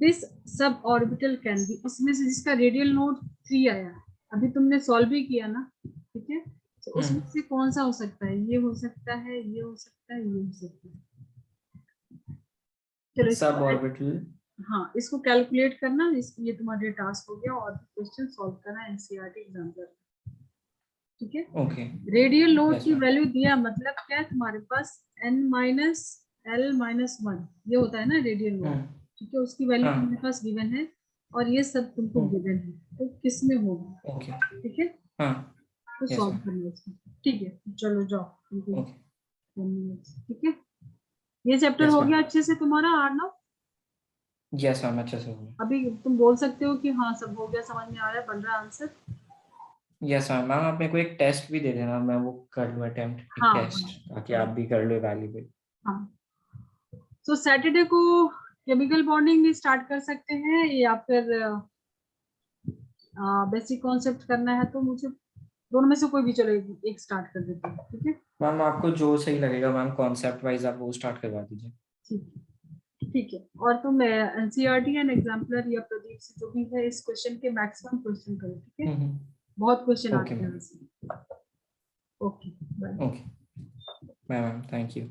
This sub orbital can be, इसमें से जिसका रेडियल नोड 3 आया, अभी तुमने सॉल्व भी किया ना, ठीक है, तो उसमें से कौन सा हो सकता है? ये हो सकता है, ये हो सकता है, ये हो सकता है. चलो सब ऑर्बिटल. हाँ, इसको कैलकुलेट करना, ये तुम्हारे टास्क हो गया, और क्वेश्चन सॉल्व करना एनसीईआरटी एग्जाम पर. ठीक है, ओके. रेडियल नोड Yes, की ma'am. वैल्यू दिया, मतलब क्या है तुम्हारे पास? n माइनस l माइनस 1, ये होता है ना रेडियल नोड. ठीक है, उसकी वैल्यू तुम्हारे पास गिवन है, और ये सब तुमको गिवन है, तो किस में होगा? ओके. ठीक है, तो Yes, सॉल्व ma'am. करना इसको. ठीक है, चलो जाओ. Okay. ठीक है, ये चैप्टर Yes, हो ma'am. गया अच्छे से तुम्हारा आर्नव? Yes, ma'am. अच्छे से होगा. अभी तुम बोल सकते हो कि हाँ सब हो गया, समझ में आ रहा है, बन रहा है आंसर. Yes, ma'am. मैम आप मेरे को एक टेस्ट भी दे देना, मैं वो कर लूँ अटेम्प्ट, एक हाँ टेस्ट, ताकि आप भी कर लो वैल्यूएबल. हाँ. तो सैटरडे को केमिकल बॉन्डिंग भी स्टार्ट कर सकते हैं, या फिर बेसिक कॉन्सेप्ट करना है, तो मुझे दोनों में से कोई भी चलो एक स्टार्ट कर देते हैं. ठीक है, मैम आपको जो सही लगेगा मैम, कॉन्सेप्ट वाइज आप वो स्टार्ट करवा दीजिए. ठीक है. और तुम एनसीईआरटी एंड एग्जाम्पलर या प्रदीप से जो भी है इस क्वेश्चन के मैक्सिमम क्वेश्चन करो. ठीक है, बहुत क्वेश्चन ओके आते हैं मैम. इसमें. Okay, bye. Okay. Ma'am thank you.